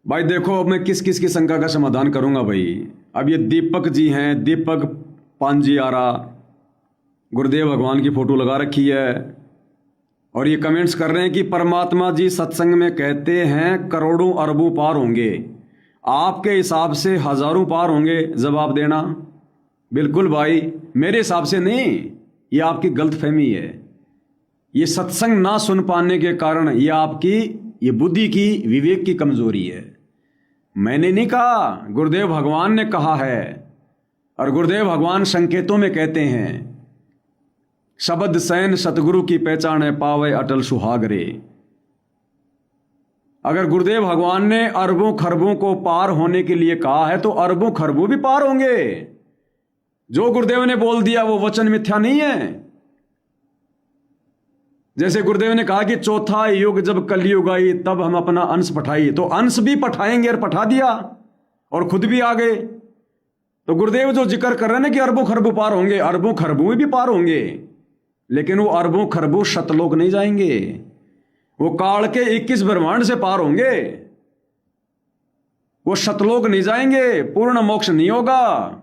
भाई देखो, अब मैं किस किस की शंका का समाधान करूंगा भाई। अब ये दीपक जी हैं, दीपक पांजी आरा, गुरुदेव भगवान की फोटो लगा रखी है और ये कमेंट्स कर रहे हैं कि परमात्मा जी सत्संग में कहते हैं करोड़ों अरबों पार होंगे। आपके हिसाब से हजारों पार होंगे। जवाब देना। बिल्कुल भाई, मेरे हिसाब से नहीं, ये आपकी गलतफहमी है। ये सत्संग ना सुन पाने के कारण ये आपकी ये बुद्धि की, विवेक की कमजोरी है। मैंने नहीं कहा, गुरुदेव भगवान ने कहा है। और गुरुदेव भगवान संकेतों में कहते हैं, शब्द सैन सतगुरु की पहचान पावे अटल सुहागरे। अगर गुरुदेव भगवान ने अरबों खरबों को पार होने के लिए कहा है तो अरबों खरबों भी पार होंगे। जो गुरुदेव ने बोल दिया वो वचन मिथ्या नहीं है। जैसे गुरुदेव ने कहा कि चौथा युग जब कलयुग आई तब हम अपना अंश पठाई, तो अंश भी पठाएंगे और पठा दिया और खुद भी आ गए। तो गुरुदेव जो जिक्र कर रहे हैं ना कि अरबों खरबों पार होंगे, अरबों खरबों भी पार होंगे, लेकिन वो अरबों खरबों शतलोक नहीं जाएंगे। वो काल के 21 ब्रह्मांड से पार होंगे। वो शतलोक नहीं जाएंगे, पूर्ण मोक्ष नहीं होगा।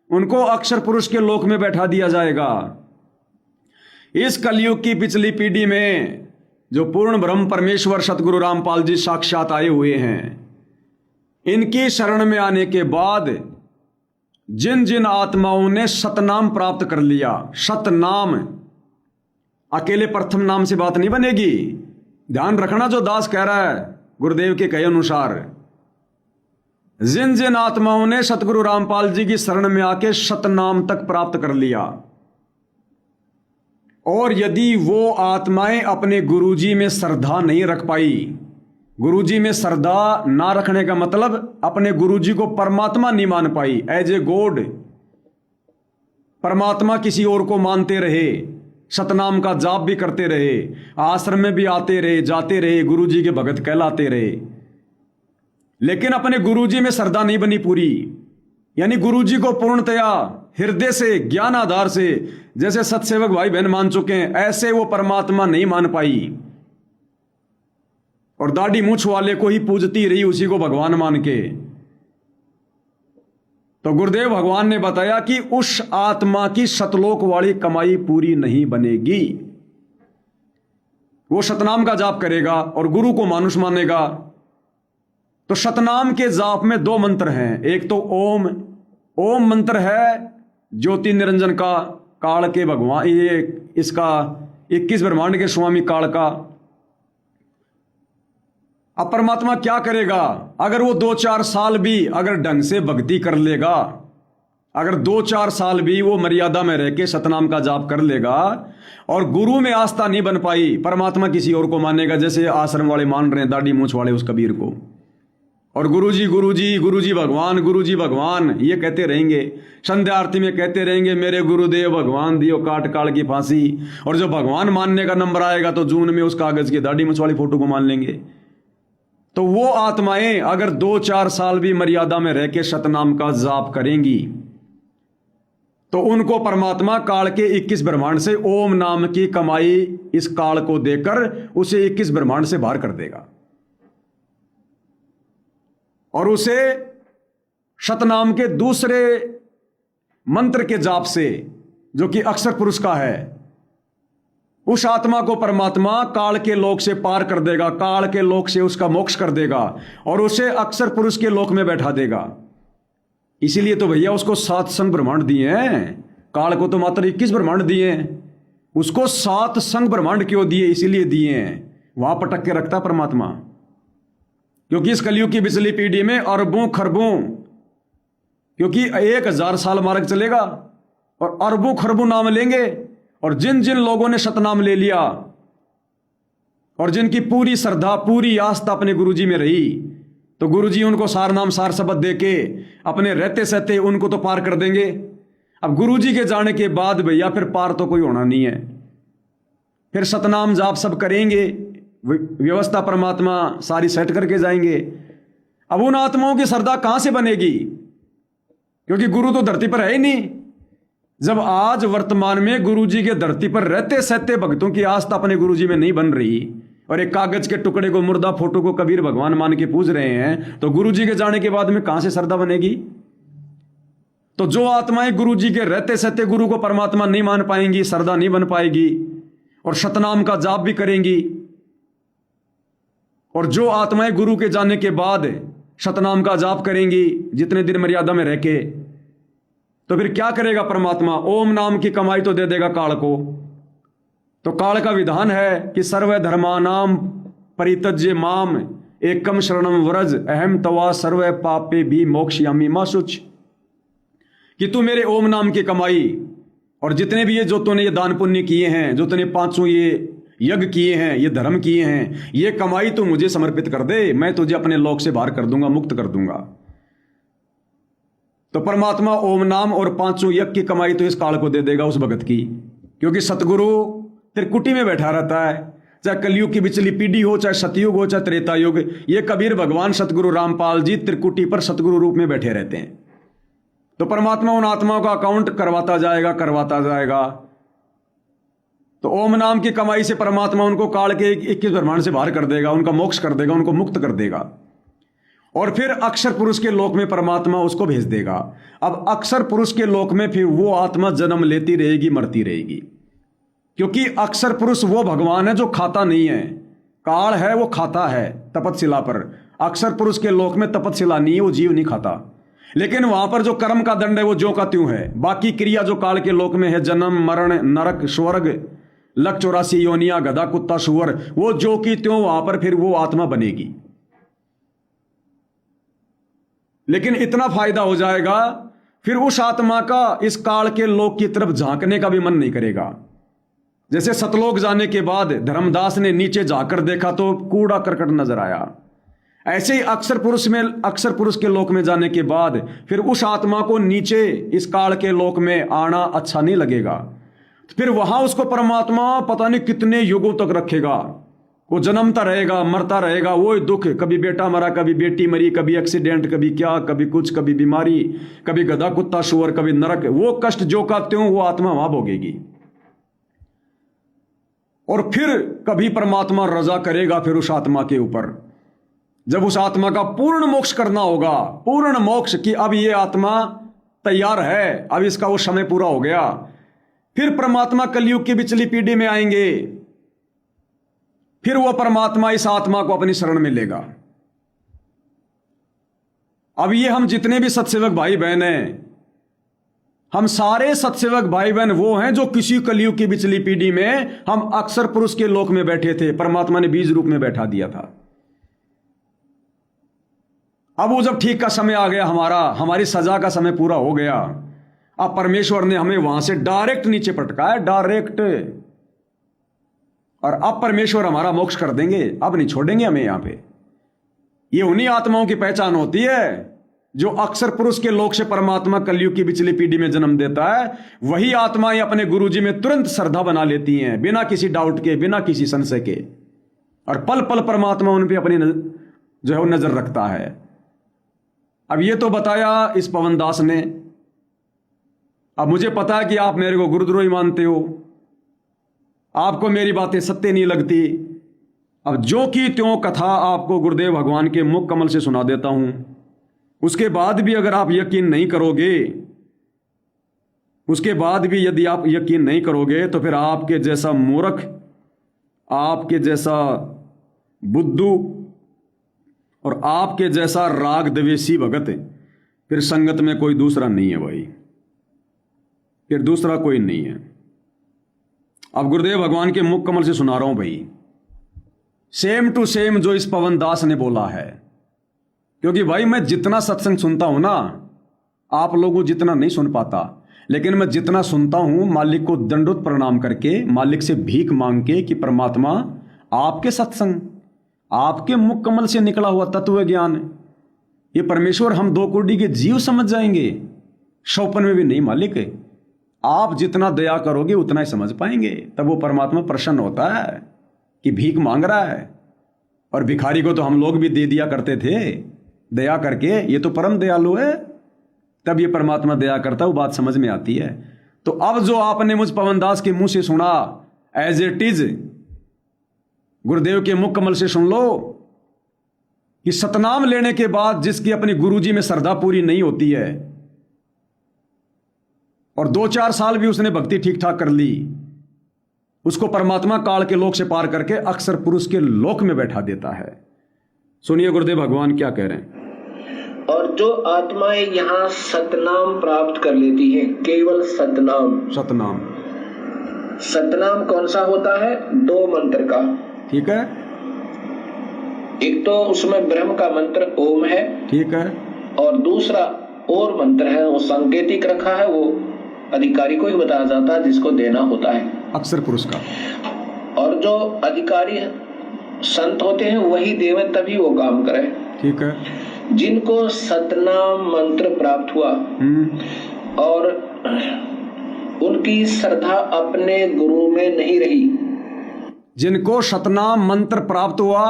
उनको अक्षर पुरुष के लोक में बैठा दिया जाएगा। इस कलयुग की पिछली पीढ़ी में जो पूर्ण ब्रह्म परमेश्वर सतगुरु रामपाल जी साक्षात आए हुए हैं, इनकी शरण में आने के बाद जिन जिन आत्माओं ने सतनाम प्राप्त कर लिया, सतनाम, अकेले प्रथम नाम से बात नहीं बनेगी। ध्यान रखना, जो दास कह रहा है गुरुदेव के कहे अनुसार, जिन जिन आत्माओं ने सतगुरु रामपाल जी की शरण में आके सतनाम तक प्राप्त कर लिया, और यदि वो आत्माएं अपने गुरुजी में श्रद्धा नहीं रख पाई, गुरुजी में श्रद्धा ना रखने का मतलब अपने गुरुजी को परमात्मा नहीं मान पाई, एज ए गॉड, परमात्मा किसी और को मानते रहे, सतनाम का जाप भी करते रहे, आश्रम में भी आते रहे, जाते रहे, गुरुजी के भगत कहलाते रहे, लेकिन अपने गुरुजी में श्रद्धा नहीं बनी पूरी। यानी गुरुजी को पूर्णतया हृदय से, ज्ञान आधार से, जैसे सत्सेवक भाई बहन मान चुके हैं, ऐसे वो परमात्मा नहीं मान पाई और दाढ़ी मूछ वाले को ही पूजती रही, उसी को भगवान मान के। तो गुरुदेव भगवान ने बताया कि उस आत्मा की सतलोक वाली कमाई पूरी नहीं बनेगी। वो सतनाम का जाप करेगा और गुरु को मानुष मानेगा। तो सतनाम के जाप में दो मंत्र हैं। एक तो ओम, ओम मंत्र है ज्योति निरंजन का, काल के भगवान, ये इसका 21 ब्रह्मांड के स्वामी काल का। अब परमात्मा क्या करेगा? अगर वो 2-4 साल भी अगर ढंग से भक्ति कर लेगा, अगर 2-4 साल भी वो मर्यादा में रह के सतनाम का जाप कर लेगा और गुरु में आस्था नहीं बन पाई, परमात्मा किसी और को मानेगा, जैसे आश्रम वाले मान रहे हैं दाढ़ी मूछ वाले उस कबीर को, और गुरुजी गुरुजी गुरुजी भगवान, गुरुजी भगवान ये कहते रहेंगे। संध्या आरती में कहते रहेंगे, मेरे गुरुदेव भगवान दियो काट काल की फांसी। और जब भगवान मानने का नंबर आएगा तो जून में उस कागज की दाढ़ी मूछ वाली फोटो को मान लेंगे। तो वो आत्माएं अगर 2-4 साल भी मर्यादा में रह के सतनाम का जाप करेंगी तो उनको परमात्मा काल के 21 ब्रह्मांड से ओम नाम की कमाई इस काल को देकर उसे 21 ब्रह्मांड से बाहर कर देगा और उसे सतनाम के दूसरे मंत्र के जाप से, जो कि अक्षर पुरुष का है, उस आत्मा को परमात्मा काल के लोक से पार कर देगा, काल के लोक से उसका मोक्ष कर देगा और उसे अक्षर पुरुष के लोक में बैठा देगा। इसीलिए तो भैया उसको 7 संग ब्रह्मांड दिए हैं। काल को तो मात्र 21 ब्रह्मांड दिए हैं, उसको 7 संग ब्रह्मांड क्यों दिए? इसीलिए दिए हैं, वहां पटक के रखता परमात्मा। क्योंकि इस कलयुग की पिछली पीढ़ी में अरबों खरबों, क्योंकि 1000 साल मार्ग चलेगा और अरबों खरबों नाम लेंगे, और जिन जिन लोगों ने सतनाम ले लिया और जिनकी पूरी श्रद्धा, पूरी आस्था अपने गुरुजी में रही, तो गुरुजी उनको सार नाम सार शब्द देके अपने रहते सहते उनको तो पार कर देंगे। अब गुरुजी के जाने के बाद भैया फिर पार तो कोई होना नहीं है। फिर सतनाम जाप सब करेंगे, व्यवस्था परमात्मा सारी सेट करके जाएंगे। अब उन आत्माओं की श्रद्धा कहां से बनेगी? क्योंकि गुरु तो धरती पर है ही नहीं। जब आज वर्तमान में गुरुजी के धरती पर रहते सहते भक्तों की आस्था अपने गुरुजी में नहीं बन रही, और एक कागज के टुकड़े को, मुर्दा फोटो को कबीर भगवान मान के पूज रहे हैं, तो गुरु जी के जाने के बाद में कहां से श्रद्धा बनेगी? तो जो आत्माएं गुरु जी के रहते सहते गुरु को परमात्मा नहीं मान पाएंगी, श्रद्धा नहीं बन पाएगी और सतनाम का जाप भी करेंगी। और जो आत्माएं गुरु के जाने के बाद सतनाम का जाप करेंगी जितने दिन मर्यादा में रह के, तो फिर क्या करेगा परमात्मा? ओम नाम की कमाई तो दे देगा काल को। तो काल का विधान है कि सर्व धर्मानाम परित्यज्य माम एकम शरणम व्रज अहम तवा सर्व पापे भी मोक्षयामि मा शुच, कि तू मेरे ओम नाम की कमाई और जितने भी ये जो तूने ये दान पुण्य किए हैं, जो तूने 500 ये यज्ञ किए हैं, ये धर्म किए हैं, ये कमाई तू मुझे समर्पित कर दे, मैं तुझे अपने लोक से बाहर कर दूंगा, मुक्त कर दूंगा। तो परमात्मा ओम नाम और 500 यज्ञ की कमाई तो इस काल को दे देगा, उस भगत की, क्योंकि सतगुरु त्रिकुटी में बैठा रहता है। चाहे कलयुग की बिचली पीढ़ी हो, चाहे सतयुग हो, चाहे त्रेता युग, ये कबीर भगवान सतगुरु रामपाल जी त्रिकुटी पर सतगुरु रूप में बैठे रहते हैं। तो परमात्मा उन आत्माओं का अकाउंट करवाता जाएगा, करवाता जाएगा। तो ओम नाम की कमाई से परमात्मा उनको काल के 21 ब्रह्मांड से बाहर कर देगा, उनका मोक्ष कर देगा, उनको मुक्त कर देगा। और फिर अक्षर पुरुष के लोक में परमात्मा उसको भेज देगा। अब अक्षर पुरुष के लोक में फिर वो आत्मा जन्म लेती रहेगी, मरती रहेगी, क्योंकि अक्षर पुरुष वो भगवान है जो खाता नहीं है। काल है वो खाता है तपतशिला पर, अक्षर पुरुष के लोक में तपतशिला नहीं है, वो जीव नहीं खाता। लेकिन वहां पर जो कर्म का दंड है वो ज्यों का त्यों है। बाकी क्रिया जो काल के लोक में है, जन्म मरण नरक स्वर्ग लक 84 योनिया गधा कुत्ता सुअर, वो जो की त्यों वहां पर फिर वो आत्मा बनेगी। लेकिन इतना फायदा हो जाएगा, फिर उस आत्मा का इस काल के लोक की तरफ झांकने का भी मन नहीं करेगा। जैसे सतलोक जाने के बाद धर्मदास ने नीचे झांकर देखा तो कूड़ा करकट नजर आया, ऐसे ही अक्षर पुरुष के लोक में जाने के बाद फिर उस आत्मा को नीचे इस काल के लोक में आना अच्छा नहीं लगेगा। फिर वहां उसको परमात्मा पता नहीं कितने युगों तक रखेगा। वो जन्मता रहेगा, मरता रहेगा, वो दुख, कभी बेटा मरा, कभी बेटी मरी, कभी एक्सीडेंट, कभी क्या, कभी कुछ, कभी बीमारी, कभी गधा कुत्ता सुअर, कभी नरक, वो कष्ट जो का त्यों वो आत्मा वहां भोगेगी। और फिर कभी परमात्मा रजा करेगा फिर उस आत्मा के ऊपर, जब उस आत्मा का पूर्ण मोक्ष करना होगा, पूर्ण मोक्ष कि अब ये आत्मा तैयार है, अब इसका वो समय पूरा हो गया। फिर परमात्मा कलयुग की बिचली पीढ़ी में आएंगे, फिर वो परमात्मा इस आत्मा को अपनी शरण में लेगा। अब ये हम जितने भी सत्सेवक भाई बहन हैं, हम सारे सत्सेवक भाई बहन वो हैं जो किसी कलयुग की बिचली पीढ़ी में हम अक्षर पुरुष के लोक में बैठे थे, परमात्मा ने बीज रूप में बैठा दिया था। अब वो जब ठीक का समय आ गया, हमारी सजा का समय पूरा हो गया, अब परमेश्वर ने हमें वहां से डायरेक्ट नीचे पटकाया, डायरेक्ट। और अब परमेश्वर हमारा मोक्ष कर देंगे, अब नहीं छोड़ेंगे हमें यहां पे। ये उन्हीं आत्माओं की पहचान होती है जो अक्षर पुरुष के लोक से परमात्मा कलयुग की पिछली पीढ़ी में जन्म देता है। वही आत्माएं अपने गुरुजी में तुरंत श्रद्धा बना लेती हैं, बिना किसी डाउट के, बिना किसी संशय के, और पल पल परमात्मा उन पे अपनी जो है वो नजर रखता है। अब ये तो बताया इस पवनदास ने। अब मुझे पता है कि आप मेरे को गुरुद्रोही मानते हो, आपको मेरी बातें सत्य नहीं लगती। अब जो की त्यों कथा आपको गुरुदेव भगवान के मुख कमल से सुना देता हूं। उसके बाद भी अगर आप यकीन नहीं करोगे, उसके बाद भी यदि आप यकीन नहीं करोगे तो फिर आपके जैसा मूर्ख, आपके जैसा बुद्धू और आपके जैसा राग द्वेषी भगत फिर संगत में कोई दूसरा नहीं है भाई, फिर दूसरा कोई नहीं है। अब गुरुदेव भगवान के मुख कमल से सुना रहा हूं भाई, सेम टू सेम जो इस पवनदास ने बोला है। क्योंकि भाई मैं जितना सत्संग सुनता हूं ना, आप लोगों जितना नहीं सुन पाता, लेकिन मैं जितना सुनता हूं मालिक को दंडोत प्रणाम करके, मालिक से भीख मांग के कि परमात्मा आपके सत्संग, आपके मुख कमल से निकला हुआ तत्व ज्ञान, ये परमेश्वर हम 2 कोटि के जीव समझ जाएंगे, 100 में भी नहीं मालिक, आप जितना दया करोगे उतना ही समझ पाएंगे। तब वो परमात्मा प्रसन्न होता है कि भीख मांग रहा है। और भिखारी को तो हम लोग भी दे दिया करते थे दया करके, ये तो परम दयालु है, तब ये परमात्मा दया करता, वो बात समझ में आती है। तो अब जो आपने मुझ पवनदास के मुंह से सुना एज इट इज, गुरुदेव के मुख कमल से सुन लो कि सतनाम लेने के बाद जिसकी अपनी गुरुजी में श्रद्धा पूरी नहीं होती है और 2-4 साल भी उसने भक्ति ठीक ठाक कर ली, उसको परमात्मा काल के लोक से पार करके अक्षर पुरुष के लोक में बैठा देता है। सुनिए गुरुदेव भगवान क्या कह रहे हैं। और जो आत्माएं यहाँ सतनाम प्राप्त कर लेती हैं, केवल सतनाम। सतनाम, सतनाम कौन सा होता है? 2 मंत्र का। ठीक है। एक तो उसमें ब्रह्म का मंत्र ओम है, ठीक है, और दूसरा और मंत्र है, वो सांकेतिक रखा है, वो अधिकारी को ही बताया जाता है जिसको देना होता है, अक्षर पुरुष का। और जो अधिकारी संत होते हैं वही देवे तभी वो काम करे। ठीक है। जिनको सतनाम मंत्र प्राप्त हुआ और उनकी श्रद्धा अपने गुरु में नहीं रही, जिनको सतनाम मंत्र प्राप्त हुआ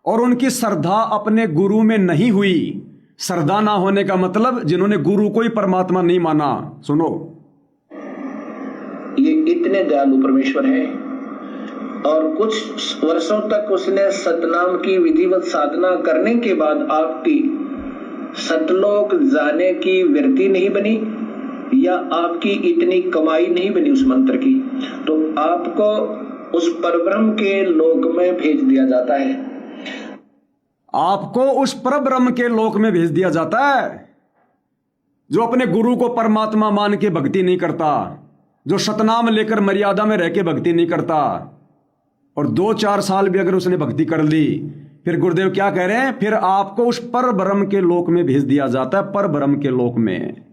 और उनकी श्रद्धा अपने गुरु में नहीं हुई। श्रद्धा ना होने का मतलब जिन्होंने गुरु को ही परमात्मा नहीं माना। सुनो, ये इतने दयालु परमेश्वर है और कुछ वर्षों तक उसने सतनाम की विधिवत साधना करने के बाद आपकी सतलोक जाने की वृत्ति नहीं बनी या आपकी इतनी कमाई नहीं बनी उस मंत्र की, तो आपको उस परब्रह्म के लोक में भेज दिया जाता है। आपको उस परब्रह्म के लोक में भेज दिया जाता है जो अपने गुरु को परमात्मा मान के भक्ति नहीं करता, जो सतनाम लेकर मर्यादा में रह के भक्ति नहीं करता, और 2-4 साल भी अगर उसने भक्ति कर ली, फिर गुरुदेव क्या कह रहे हैं, फिर आपको उस परब्रह्म के लोक में भेज दिया जाता है। परब्रह्म के लोक में।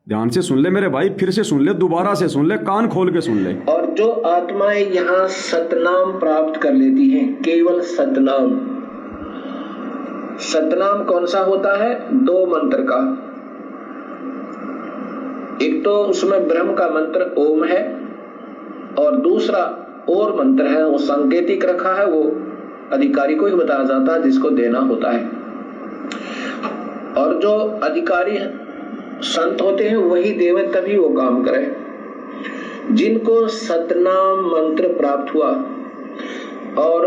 ध्यान से सुन ले मेरे भाई, फिर से सुन ले, दोबारा से सुन ले, कान खोल के सुन ले। और जो आत्माएं यहाँ सतनाम प्राप्त कर लेती हैं, केवल सतनाम। सतनाम कौन सा होता है? 2 मंत्र का। एक तो उसमें ब्रह्म का मंत्र ओम है और दूसरा और मंत्र है, वो सांकेतिक रखा है, वो अधिकारी को ही बताया जाता है जिसको देना होता है। और जो अधिकारी संत होते हैं वही देवे तभी वो काम करे। जिनको सतनाम मंत्र प्राप्त हुआ और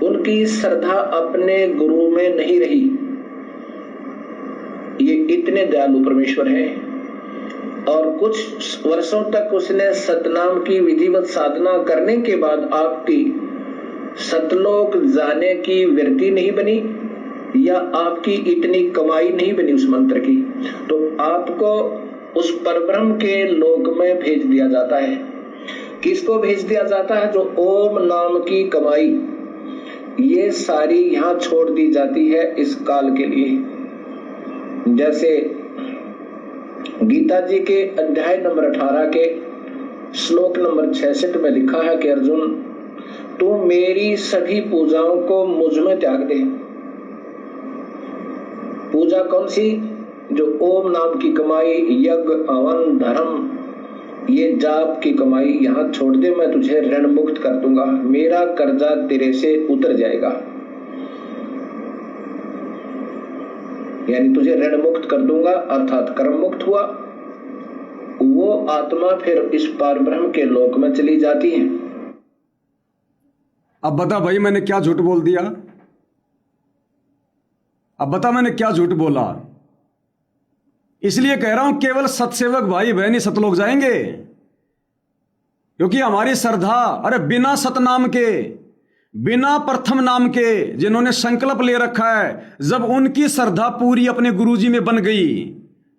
उनकी श्रद्धा अपने गुरु में नहीं रही, ये इतने दयालु परमेश्वर है और कुछ वर्षों तक उसने सतनाम की विधिवत साधना करने के बाद आपकी सतलोक जाने की वृत्ति नहीं बनी या आपकी इतनी कमाई नहीं बनी उस मंत्र की, तो आपको उस परब्रह्म के लोक में भेज दिया जाता है। किसको भेज दिया जाता है? जो ओम नाम की कमाई, ये सारी यहाँ छोड़ दी जाती है इस काल के लिए। जैसे गीता जी के अध्याय नंबर 18 के श्लोक नंबर 66 में लिखा है कि अर्जुन, तू मेरी सभी पूजाओं को मुझ में त्याग दे। पूजा कौन सी? जो ओम नाम की कमाई, यज्ञ, हवन, धर्म, ये जाप की कमाई यहाँ छोड़ दे, मैं तुझे ऋण मुक्त कर दूंगा, मेरा कर्जा तेरे से उतर जाएगा, यानी तुझे ऋण मुक्त कर दूंगा, अर्थात कर्म मुक्त हुआ। वो आत्मा फिर इस पारब्रह्म के लोक में चली जाती है। अब बता भाई, मैंने क्या झूठ बोल दिया? अब बता मैंने क्या झूठ बोला? इसलिए कह रहा हूं केवल सत्सेवक भाई बहन ही सतलोक जाएंगे, क्योंकि हमारी श्रद्धा, अरे बिना सतनाम के, बिना प्रथम नाम के, जिन्होंने संकल्प ले रखा है, जब उनकी श्रद्धा पूरी अपने गुरुजी में बन गई,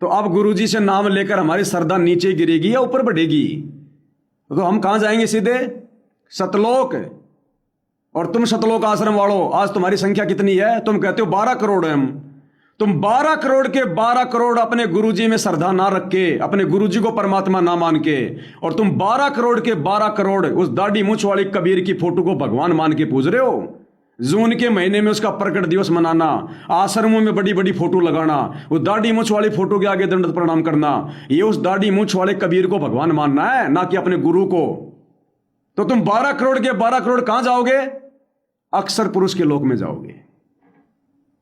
तो अब गुरुजी से नाम लेकर हमारी श्रद्धा नीचे गिरेगी या ऊपर बढ़ेगी? तो हम कहां जाएंगे? सीधे सतलोक। और तुम सतलोक आश्रम वालों, आज तुम्हारी संख्या कितनी है? तुम कहते हो 12 करोड़ है हम। तुम 12 करोड़ के 12 करोड़ अपने गुरुजी में श्रद्धा ना रख के, अपने गुरुजी को परमात्मा ना मान के, और तुम 12 करोड़ के 12 करोड़ उस दाढ़ी मूंछ वाली कबीर की फोटो को भगवान मान के पूज रहे हो। जून के महीने में उसका प्रकट दिवस मनाना, आश्रमों में बड़ी बड़ी फोटो लगाना, वो दाढ़ी मूंछ वाली फोटो के आगे दंडवत प्रणाम करना, ये उस दाढ़ी मूंछ वाले कबीर को भगवान मानना है, ना कि अपने गुरु को। तो तुम 12 करोड़ के 12 करोड़ कहां जाओगे? अक्षर पुरुष के लोक में जाओगे।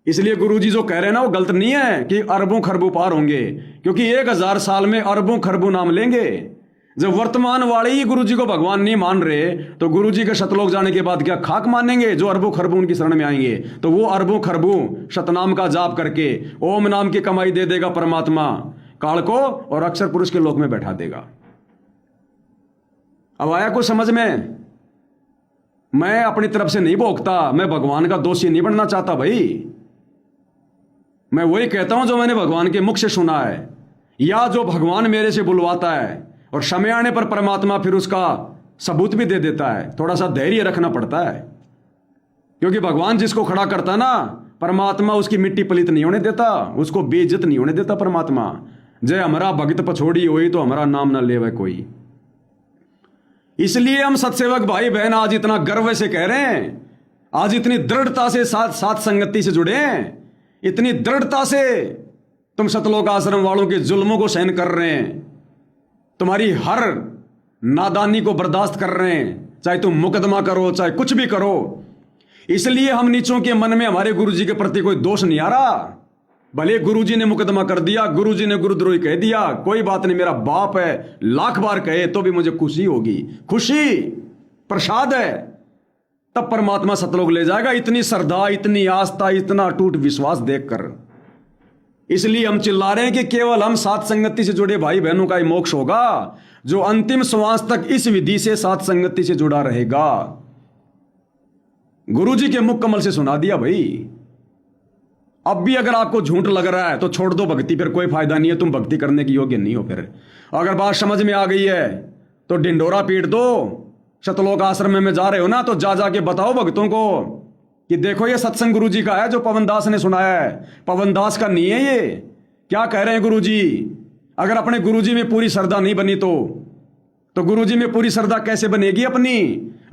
इसलिए गुरुजी जो कह रहे हैं ना, वो गलत नहीं है कि अरबों खरबों पार होंगे, क्योंकि 1000 साल में अरबों खरबों नाम लेंगे। जब वर्तमान वाले ही गुरु जी को भगवान नहीं मान रहे तो गुरु जी के शतलोक जाने के बाद क्या खाक मानेंगे? जो अरबों खरबों उनकी शरण में आएंगे तो वो अरबों खरबों शतनाम का जाप करके ओम नाम की कमाई दे देगा परमात्मा काल को, और अक्षर पुरुष के लोक में बैठा देगा। अब आया कुछ समझ में? मैं अपनी तरफ से नहीं भोगता, मैं भगवान का दोषी नहीं बनना चाहता भाई। मैं वही कहता हूं जो मैंने भगवान के मुख से सुना है, या जो भगवान मेरे से बुलवाता है, और समय आने पर परमात्मा फिर उसका सबूत भी दे देता है। थोड़ा सा धैर्य रखना पड़ता है, क्योंकि भगवान जिसको खड़ा करता ना, परमात्मा उसकी मिट्टी पलित नहीं होने देता, उसको बेइज्जत नहीं होने देता परमात्मा। जय हमारा भगत पछोड़ी हुई तो हमारा नाम ना लेवे कोई। इसलिए हम सत्सेवक भाई बहन आज इतना गर्व से कह रहे हैं, आज इतनी दृढ़ता से साथ संगति से जुड़े हैं, इतनी दृढ़ता से तुम सतलोक आश्रम वालों के जुल्मों को सहन कर रहे हैं, तुम्हारी हर नादानी को बर्दाश्त कर रहे हैं, चाहे तुम मुकदमा करो चाहे कुछ भी करो। इसलिए हम नीचों के मन में हमारे गुरुजी के प्रति कोई दोष नहीं आ रहा। भले गुरुजी ने मुकदमा कर दिया, गुरुजी ने गुरुद्रोही कह दिया, कोई बात नहीं, मेरा बाप है, लाख बार कहे तो भी मुझे खुशी होगी। खुशी प्रसाद है, तब परमात्मा सतलोक ले जाएगा। इतनी श्रद्धा, इतनी आस्था, इतना अटूट विश्वास देखकर इसलिए हम चिल्ला रहे हैं कि केवल हम साथ संगति से जुड़े भाई बहनों का ही मोक्ष होगा, जो अंतिम श्वास तक इस विधि से साथ संगति से जुड़ा रहेगा। गुरुजी के मुख कमल से सुना दिया भाई। अब भी अगर आपको झूठ लग रहा है तो छोड़ दो भक्ति, फिर कोई फायदा नहीं है, तुम भक्ति करने की योग्य नहीं हो। फिर अगर बात समझ में आ गई है तो ढिंडोरा पीट दो। शतलोक आश्रम में जा रहे हो ना, तो जा जाके बताओ भक्तों को कि देखो ये सत्संग गुरु जी का है जो पवन दास ने सुनाया है, पवन दास का नहीं है ये। क्या कह रहे हैं गुरु जी? अगर अपने गुरु जी में पूरी श्रद्धा नहीं बनी तो गुरु जी में पूरी श्रद्धा कैसे बनेगी अपनी?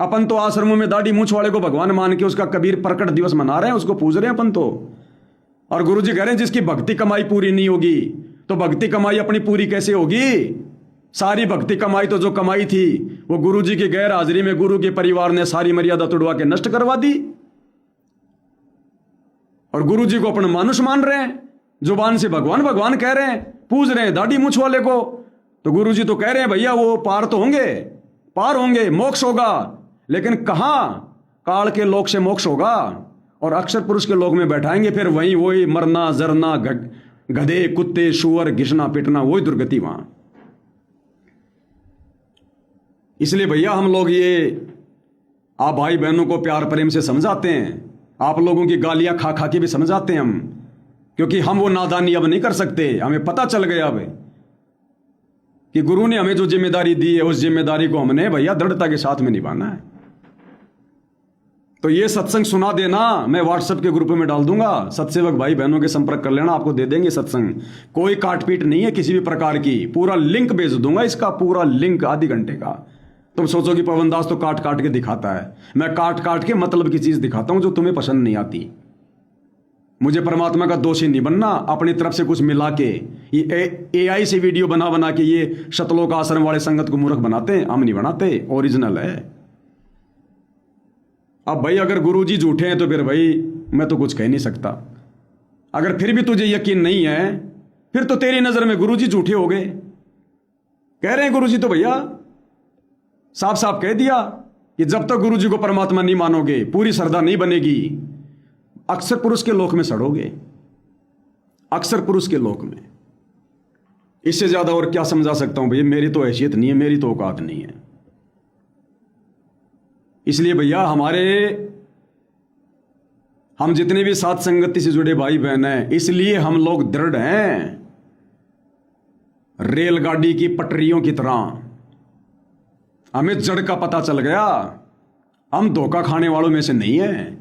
अपन तो आश्रमों में दाढ़ी मूंछ वाले को भगवान मान के उसका कबीर प्रकट दिवस मना रहे हैं, उसको पूज रहे हैं अपन तो। और गुरु जी कह रहे हैं जिसकी भक्ति कमाई पूरी नहीं होगी तो भक्ति कमाई अपनी पूरी कैसे होगी? सारी भक्ति कमाई तो जो कमाई थी वो गुरु जी की गैर हाजिरी में गुरु के परिवार ने सारी मर्यादा तोड़वा के नष्ट करवा दी। और गुरु जी को अपना मानुष मान रहे हैं, जुबान से भगवान भगवान कह रहे हैं, पूज रहे हैं दाढ़ी मूंछ वाले को। तो गुरु जी तो कह रहे हैं भैया वो पार तो होंगे, पार होंगे, मोक्ष होगा, लेकिन कहां? काल के लोक से मोक्ष होगा और अक्षर पुरुष के लोक में बैठाएंगे। फिर वहीं वही मरना जरना, गधे कुत्ते शुअर घिसना पिटना, वही दुर्गति वहां। इसलिए भैया हम लोग ये आप भाई बहनों को प्यार प्रेम से समझाते हैं, आप लोगों की गालियां खा खा के भी समझाते हैं हम, क्योंकि हम वो नादानी अब नहीं कर सकते। हमें पता चल गया अब कि गुरु ने हमें जो जिम्मेदारी दी है उस जिम्मेदारी को हमने भैया दृढ़ता के साथ में निभाना है। तो ये सत्संग सुना देना, मैं व्हाट्सएप के ग्रुप में डाल दूंगा, सत्सेवक भाई बहनों के संपर्क कर लेना, आपको दे देंगे सत्संग। कोई काटपीट नहीं है किसी भी प्रकार की, पूरा लिंक भेज दूंगा, इसका पूरा लिंक आधे घंटे का। तुम सोचो कि पवन दास तो काट काट के दिखाता है, मैं काट काट के मतलब की चीज दिखाता हूं जो तुम्हें पसंद नहीं आती। मुझे परमात्मा का दोषी नहीं बनना, अपनी तरफ से कुछ मिला के ये AI से वीडियो बना बना के ये शतलोक आश्रम वाले संगत को मूर्ख बनाते हैं, हम नहीं बनाते, ओरिजिनल है। अब भाई अगर गुरुजी झूठे हैं तो फिर भाई मैं तो कुछ कह नहीं सकता। अगर फिर भी तुझे यकीन नहीं है फिर तो तेरी नजर में गुरुजी झूठे हो गए। कह रहे हैं गुरुजी तो भैया साफ साफ कह दिया कि जब तक गुरुजी को परमात्मा नहीं मानोगे, पूरी श्रद्धा नहीं बनेगी, अक्षर पुरुष के लोक में सड़ोगे, अक्षर पुरुष के लोक में। इससे ज्यादा और क्या समझा सकता हूं भैया, मेरी तो हैसियत नहीं है, मेरी तो औकात नहीं है। इसलिए भैया हम जितने भी साथ संगति से जुड़े भाई बहन हैं, इसलिए हम लोग दृढ़ हैं, रेलगाड़ी की पटरियों की तरह। हमें जड़ का पता चल गया, हम धोखा खाने वालों में से नहीं है।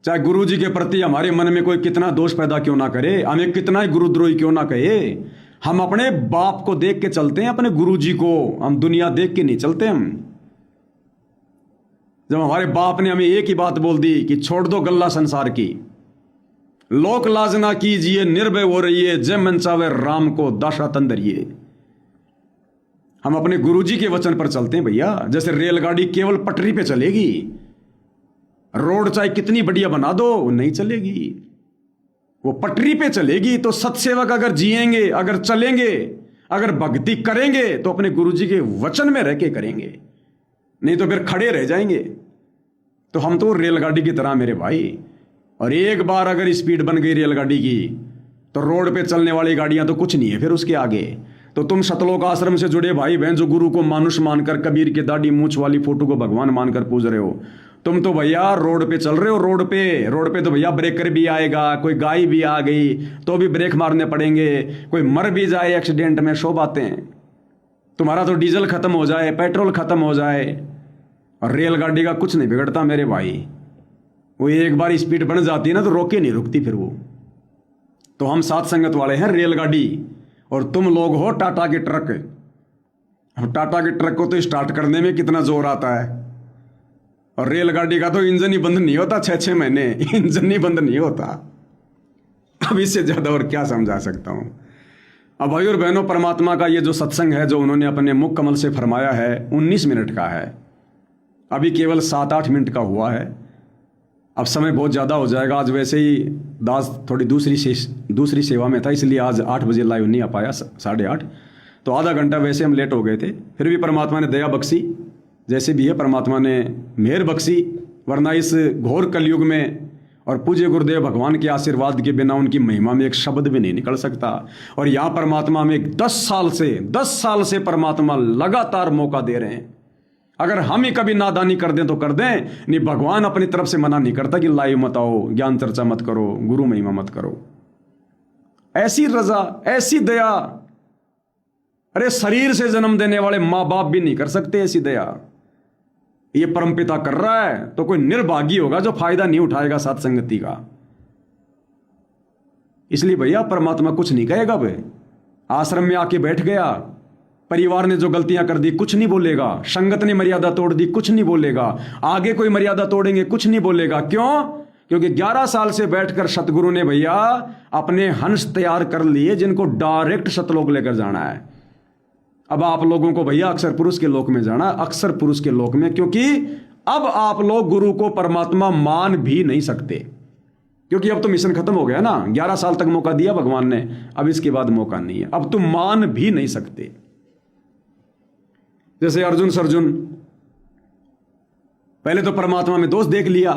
चाहे गुरु जी के प्रति हमारे मन में कोई कितना दोष पैदा क्यों ना करे, हमें कितना ही गुरुद्रोही क्यों ना कहे, हम अपने बाप को देख के चलते हैं, अपने गुरु जी को। हम दुनिया देख के नहीं चलते। हम जब हमारे बाप ने हमें एक ही बात बोल दी कि छोड़ दो गल्ला संसार की, लोक लाज ना कीजिए, निर्भय हो रहिए, जय मन चावे राम को दाशा तंदरिए। हम अपने गुरुजी के वचन पर चलते हैं भैया। जैसे रेलगाड़ी केवल पटरी पे चलेगी, रोड चाहे कितनी बढ़िया बना दो वो नहीं चलेगी, वो पटरी पे चलेगी। तो सत्सेवक अगर जिएंगे, अगर चलेंगे, अगर भक्ति करेंगे तो अपने गुरुजी के वचन में रह के करेंगे, नहीं तो फिर खड़े रह जाएंगे। तो हम तो रेलगाड़ी की तरह मेरे भाई, और एक बार अगर स्पीड बन गई रेलगाड़ी की तो रोड पे चलने वाली गाड़ियां तो कुछ नहीं है फिर उसके आगे। तो तुम सतलोक आश्रम से जुड़े भाई बहन जो गुरु को मानुष मानकर, कबीर के दाढ़ी मूछ वाली फोटो को भगवान मानकर पूज रहे हो, तुम तो भैया रोड पे चल रहे हो। रोड पे तो भैया ब्रेकर भी आएगा, कोई गाय भी आ गई तो भी ब्रेक मारने पड़ेंगे, कोई मर भी जाए एक्सीडेंट में, सो बातें। तुम्हारा तो डीजल खत्म हो जाए, पेट्रोल खत्म हो जाए, और रेलगाड़ी का कुछ नहीं बिगड़ता मेरे भाई। वो एक बार स्पीड बन जाती है ना तो रोके नहीं रुकती फिर वो। तो हम साथ संगत वाले हैं रेलगाड़ी, और तुम लोग हो टाटा के ट्रक। अब टाटा के ट्रक को तो स्टार्ट करने में कितना जोर आता है, और रेलगाड़ी का तो इंजन ही बंद नहीं होता 6-6 महीने, इंजन ही बंद नहीं होता। अब इससे ज्यादा और क्या समझा सकता हूं। अब भाई और बहनों, परमात्मा का ये जो सत्संग है जो उन्होंने अपने मुख कमल से फरमाया है 19 मिनट का है, अभी केवल 7-8 मिनट का हुआ है। अब समय बहुत ज़्यादा हो जाएगा। आज वैसे ही दास थोड़ी दूसरी सेवा में था, इसलिए आज 8 बजे लाइव नहीं आ पाया, 8:30, तो आधा घंटा वैसे हम लेट हो गए थे। फिर भी परमात्मा ने दया बख्शी, जैसे भी है परमात्मा ने मेहर बख्शी, वरना इस घोर कलयुग में और पूज्य गुरुदेव भगवान के आशीर्वाद के बिना उनकी महिमा में एक शब्द भी नहीं निकल सकता। और यहाँ परमात्मा में 10 साल से परमात्मा लगातार मौका दे रहे हैं। अगर हम ही कभी नादानी कर दें तो कर दें, नहीं भगवान अपनी तरफ से मना नहीं करता कि लाइव मत आओ, ज्ञान चर्चा मत करो, गुरु महिमा मत करो। ऐसी रजा, ऐसी दया, अरे शरीर से जन्म देने वाले माँ बाप भी नहीं कर सकते ऐसी दया। ये परमपिता कर रहा है तो कोई निर्भागी होगा जो फायदा नहीं उठाएगा सत्संगति का। इसलिए भैया परमात्मा कुछ नहीं कहेगा। भाई आश्रम में आके बैठ गया, परिवार ने जो गलतियां कर दी कुछ नहीं बोलेगा, संगत ने मर्यादा तोड़ दी कुछ नहीं बोलेगा, आगे कोई मर्यादा तोड़ेंगे कुछ नहीं बोलेगा। क्यों? क्योंकि 11 साल से बैठकर सतगुरु ने भैया अपने हंस तैयार कर लिए जिनको डायरेक्ट सतलोक लेकर जाना है। अब आप लोगों को भैया अक्षर पुरुष के लोक में जाना, अक्षर पुरुष के लोक में, क्योंकि अब आप लोग गुरु को परमात्मा मान भी नहीं सकते, क्योंकि अब तो मिशन खत्म हो गया ना। 11 साल तक मौका दिया भगवान ने, अब इसके बाद मौका नहीं है, अब तुम मान भी नहीं सकते। जैसे अर्जुन सर्जुन, पहले तो परमात्मा में दोष देख लिया,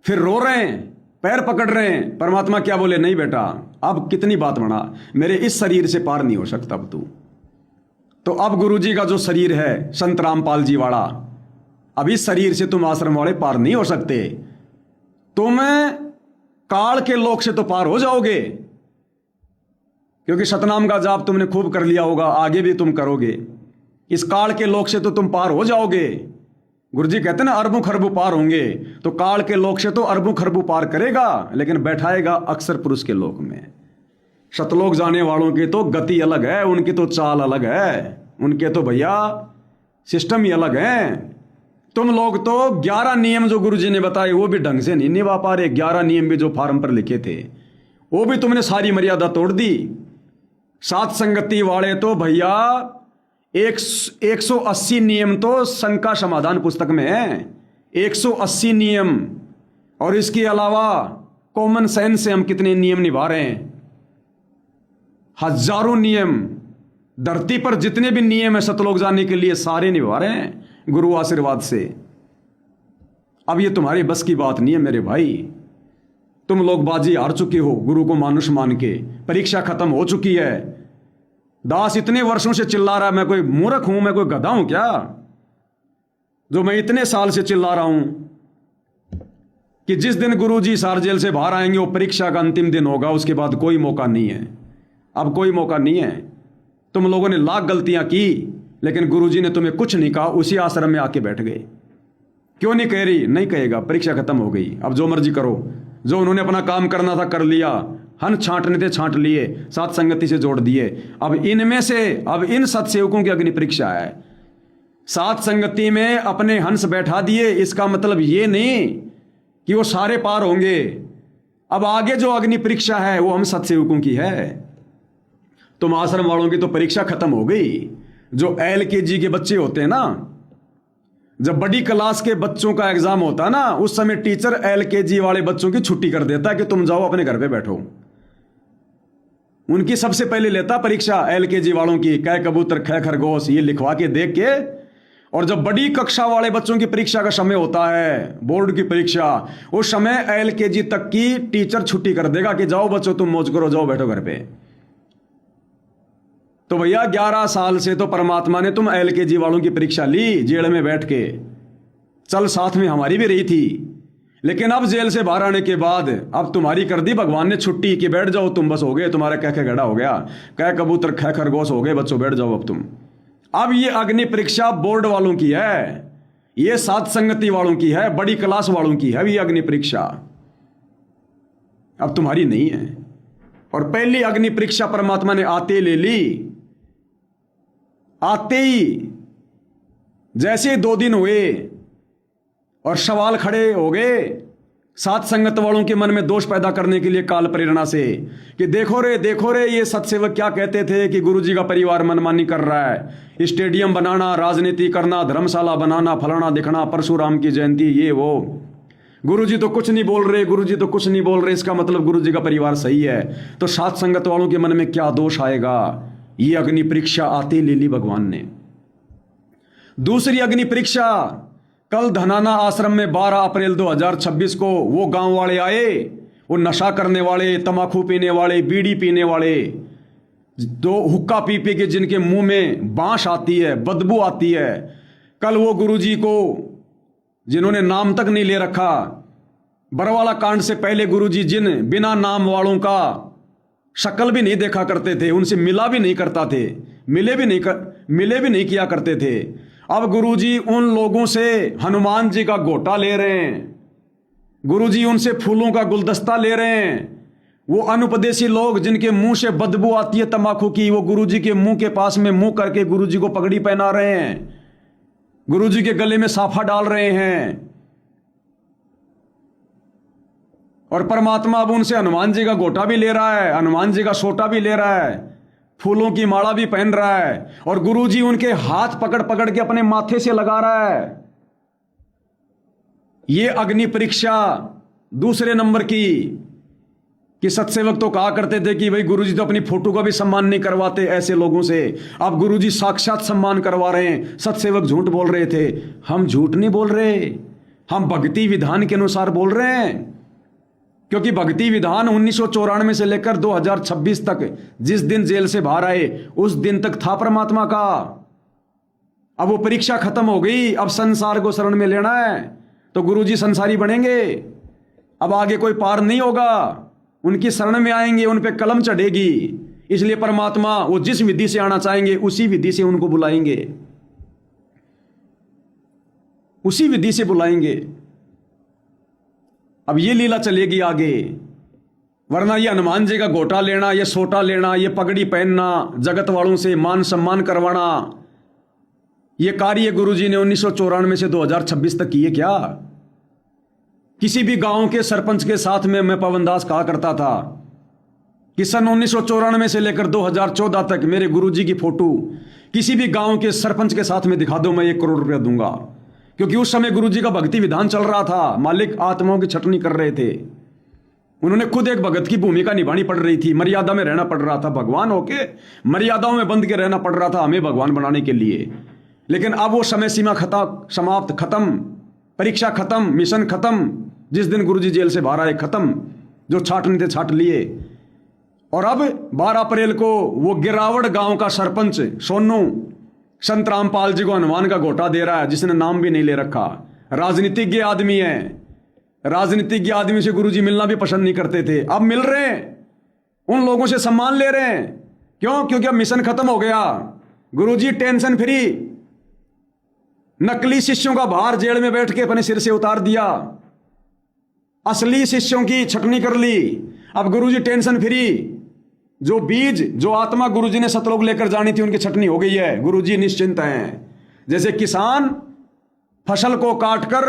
फिर रो रहे हैं, पैर पकड़ रहे हैं। परमात्मा क्या बोले? नहीं बेटा, अब कितनी बात बना, मेरे इस शरीर से पार नहीं हो सकता अब तू। तो अब गुरुजी का जो शरीर है संत रामपाल जी वाला, अब इस शरीर से तुम आश्रम वाले पार नहीं हो सकते। तुम काल के लोक से तो पार हो जाओगे, क्योंकि सतनाम का जाप तुमने खूब कर लिया होगा, आगे भी तुम करोगे। इस काल के लोक से तो तुम पार हो जाओगे। गुरुजी कहते हैं ना अरबों खरबों पार होंगे, तो काल के लोक से तो अरबों खरबों पार करेगा, लेकिन बैठाएगा अक्षर पुरुष के लोक में। सतलोक जाने वालों की तो गति अलग है, उनकी तो चाल अलग है, उनके तो भैया सिस्टम ही अलग है। तुम लोग तो 11 नियम जो गुरुजी ने बताए वो भी ढंग से नहीं निभा पा रहे। 11 नियम भी जो फार्म पर लिखे थे वो भी तुमने सारी मर्यादा तोड़ दी। सात संगति वाले तो भैया 180 नियम तो शंका समाधान पुस्तक में है, 180 नियम। और इसके अलावा कॉमन सेंस से हम कितने नियम निभा रहे हैं, हजारों नियम। धरती पर जितने भी नियम है सतलोक जाने के लिए सारे निभा रहे हैं गुरु आशीर्वाद से। अब ये तुम्हारी बस की बात नहीं है मेरे भाई। तुम लोग बाजी हार चुके हो गुरु को मानुष मान के, परीक्षा खत्म हो चुकी है। दास इतने वर्षों से चिल्ला रहा है, मैं कोई मूर्ख हूं, मैं कोई गधा हूं क्या जो मैं इतने साल से चिल्ला रहा हूं कि जिस दिन गुरुजी सार जेल से बाहर आएंगे वो परीक्षा का अंतिम दिन होगा, उसके बाद कोई मौका नहीं है। अब कोई मौका नहीं है। तुम लोगों ने लाख गलतियां की, लेकिन गुरुजी ने तुम्हें कुछ नहीं कहा, उसी आश्रम में आके बैठ गए। क्यों नहीं कह रही? नहीं कहेगा, परीक्षा खत्म हो गई, अब जो मर्जी करो। जो उन्होंने अपना काम करना था कर लिया, हन छांटने थे छांट लिए, सात संगति से जोड़ दिए। अब इनमें से अब इन सत्सेवकों की अग्नि परीक्षा है। सात संगति में अपने हंस बैठा दिए, इसका मतलब ये नहीं कि वो सारे पार होंगे। अब आगे जो अग्नि परीक्षा है वो हम सत्सेवकों की है। तुम आश्रम वालों की तो परीक्षा खत्म हो गई। जो LKG के बच्चे होते हैं ना, जब बड़ी क्लास के बच्चों का एग्जाम होता है ना, उस समय टीचर LKG वाले बच्चों की छुट्टी कर देता है कि तुम जाओ अपने घर पे बैठो। उनकी सबसे पहले लेता परीक्षा LKG वालों की, कै कबूतर ख खरगोश ये लिखवा के देख के। और जब बड़ी कक्षा वाले बच्चों की परीक्षा का समय होता है, बोर्ड की परीक्षा, उस समय LKG तक की टीचर छुट्टी कर देगा कि जाओ बच्चों तुम मौज करो, जाओ बैठो घर पे। तो भैया 11 साल से तो परमात्मा ने तुम LKG वालों की परीक्षा ली जेल में बैठ के, चल साथ में हमारी भी रही थी। लेकिन अब जेल से बाहर आने के बाद अब तुम्हारी कर दी भगवान ने छुट्टी कि बैठ जाओ तुम, बस हो गए तुम्हारा कह के घड़ा हो गया, कह कबूतर ख खरगोश हो गए बच्चों, बैठ जाओ अब तुम। अब ये अग्नि परीक्षा बोर्ड वालों की है, ये सात संगति वालों की है, बड़ी क्लास वालों की है ये अग्नि परीक्षा, अब तुम्हारी नहीं है। और पहली अग्नि परीक्षा परमात्मा ने आते ही ले ली। आते ही जैसे 2 दिन हुए और सवाल खड़े हो गए सात संगत वालों के मन में दोष पैदा करने के लिए काल प्रेरणा से, कि देखो रे ये सत्सेवक क्या कहते थे कि गुरुजी का परिवार मनमानी कर रहा है, स्टेडियम बनाना, राजनीति करना, धर्मशाला बनाना, फलाना दिखना, परशुराम की जयंती, ये वो। गुरुजी तो कुछ नहीं बोल रहे, गुरुजी तो कुछ नहीं बोल रहे, इसका मतलब गुरुजी का परिवार सही है। तो सात संगत वालों के मन में क्या दोष आएगा? ये अग्नि परीक्षा आते ले ली भगवान ने। दूसरी अग्नि परीक्षा कल धनाना आश्रम में 12 अप्रैल 2026 को वो गांव वाले आए, वो नशा करने वाले, तमाकू पीने वाले, बीड़ी पीने वाले, तो हुक्का पी पी के जिनके मुंह में बांस आती है, बदबू आती है। कल वो गुरुजी को जिन्होंने नाम तक नहीं ले रखा, बरवाला कांड से पहले गुरुजी जिन बिना नाम वालों का शक्ल भी नहीं देखा करते थे, उनसे मिला भी नहीं करता थे, मिले भी नहीं किया करते थे, अब गुरुजी उन लोगों से हनुमान जी का गोटा ले रहे हैं, गुरुजी उनसे फूलों का गुलदस्ता ले रहे हैं। वो अनुपदेशी लोग जिनके मुंह से बदबू आती है तंबाकू की, वो गुरुजी के मुंह के पास में मुंह करके गुरुजी को पगड़ी पहना रहे हैं, गुरुजी के गले में साफा डाल रहे हैं। और परमात्मा अब उनसे हनुमान जी का गोटा भी ले रहा है, हनुमान जी का सोटा भी ले रहा है, फूलों की माला भी पहन रहा है, और गुरुजी उनके हाथ पकड़ पकड़ के अपने माथे से लगा रहा है। ये अग्नि परीक्षा दूसरे नंबर की, कि सत्सेवक तो कहा करते थे कि भाई गुरुजी तो अपनी फोटो का भी सम्मान नहीं करवाते ऐसे लोगों से, अब गुरुजी साक्षात सम्मान करवा रहे हैं। सत्सेवक झूठ बोल रहे थे, हम झूठ नहीं बोल रहे, हम भक्ति विधान के अनुसार बोल रहे हैं, क्योंकि भक्ति विधान 1994 से लेकर 2026 तक, जिस दिन जेल से बाहर आए उस दिन तक था परमात्मा का। अब वो परीक्षा खत्म हो गई, अब संसार को शरण में लेना है, तो गुरुजी संसारी बनेंगे, अब आगे कोई पार नहीं होगा, उनकी शरण में आएंगे, उन पे कलम चढ़ेगी। इसलिए परमात्मा वो जिस विधि से आना चाहेंगे उसी विधि से उनको बुलाएंगे, उसी विधि से बुलाएंगे। अब ये लीला चलेगी आगे, वरना ये हनुमान जी का गोटा लेना, ये सोटा लेना, ये पगड़ी पहनना, जगत वालों से मान सम्मान करवाना, ये कार्य गुरुजी ने 1994 से 2026 तक किए क्या? किसी भी गांव के सरपंच के साथ में मैं पवनदास कहा करता था कि सन 1994 से लेकर 2014 तक मेरे गुरुजी की फोटो किसी भी गांव के सरपंच के साथ में दिखा दो, मैं 1 करोड़ रुपया दूंगा। क्योंकि उस समय गुरुजी का भक्ति विधान चल रहा था, मालिक आत्माओं की छटनी कर रहे थे, उन्होंने खुद एक भगत की भूमिका निभानी पड़ रही थी, मर्यादा में रहना पड़ रहा था, भगवान होके मर्यादाओं में बंध के रहना पड़ रहा था हमें भगवान बनाने के लिए। लेकिन अब वो समय सीमा समाप्त, खत्म, परीक्षा खत्म, मिशन खत्म, जिस दिन गुरुजी जेल से बाहर आए खत्म, जो छाटने थे छाट लिए। और अब 12 अप्रैल को वो गिरावड़ गांव का सरपंच सोनू संत रामपाल जी को हनुमान का गोटा दे रहा है, जिसने नाम भी नहीं ले रखा, राजनीतिज्ञ आदमी है, राजनीतिज्ञ आदमी से गुरुजी मिलना भी पसंद नहीं करते थे, अब मिल रहे हैं, उन लोगों से सम्मान ले रहे हैं। क्यों? क्योंकि अब मिशन खत्म हो गया, गुरुजी टेंशन फ्री, नकली शिष्यों का भार जेल में बैठ के अपने सिर से उतार दिया, असली शिष्यों की छटनी कर ली। अब गुरुजी टेंशन फ्री, जो बीज जो आत्मा गुरुजी ने सतलोक लेकर जानी थी उनकी छटनी हो गई है, गुरुजी निश्चिंत हैं। जैसे किसान फसल को काटकर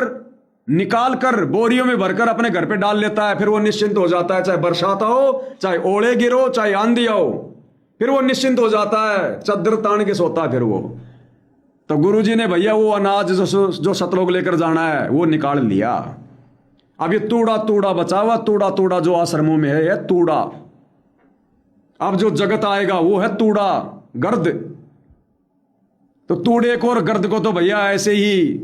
निकाल कर बोरियों में भरकर अपने घर पे डाल लेता है, फिर वो निश्चिंत हो जाता है, चाहे बरसात हो, चाहे ओले गिरो, चाहे आंधी आओ, फिर वो निश्चिंत हो जाता है, चद्दर तान के सोता है फिर वो। तो गुरुजी ने भैया वो अनाज जो सतलोक लेकर जाना है वो निकाल लिया। अब ये तूड़ा तूड़ा बचा हुआ, तूड़ा तूड़ा जो आश्रमों में है, यह तूड़ा। अब जो जगत आएगा वो है तूड़ा गर्द। तो तूड़े को और गर्द को तो भैया ऐसे ही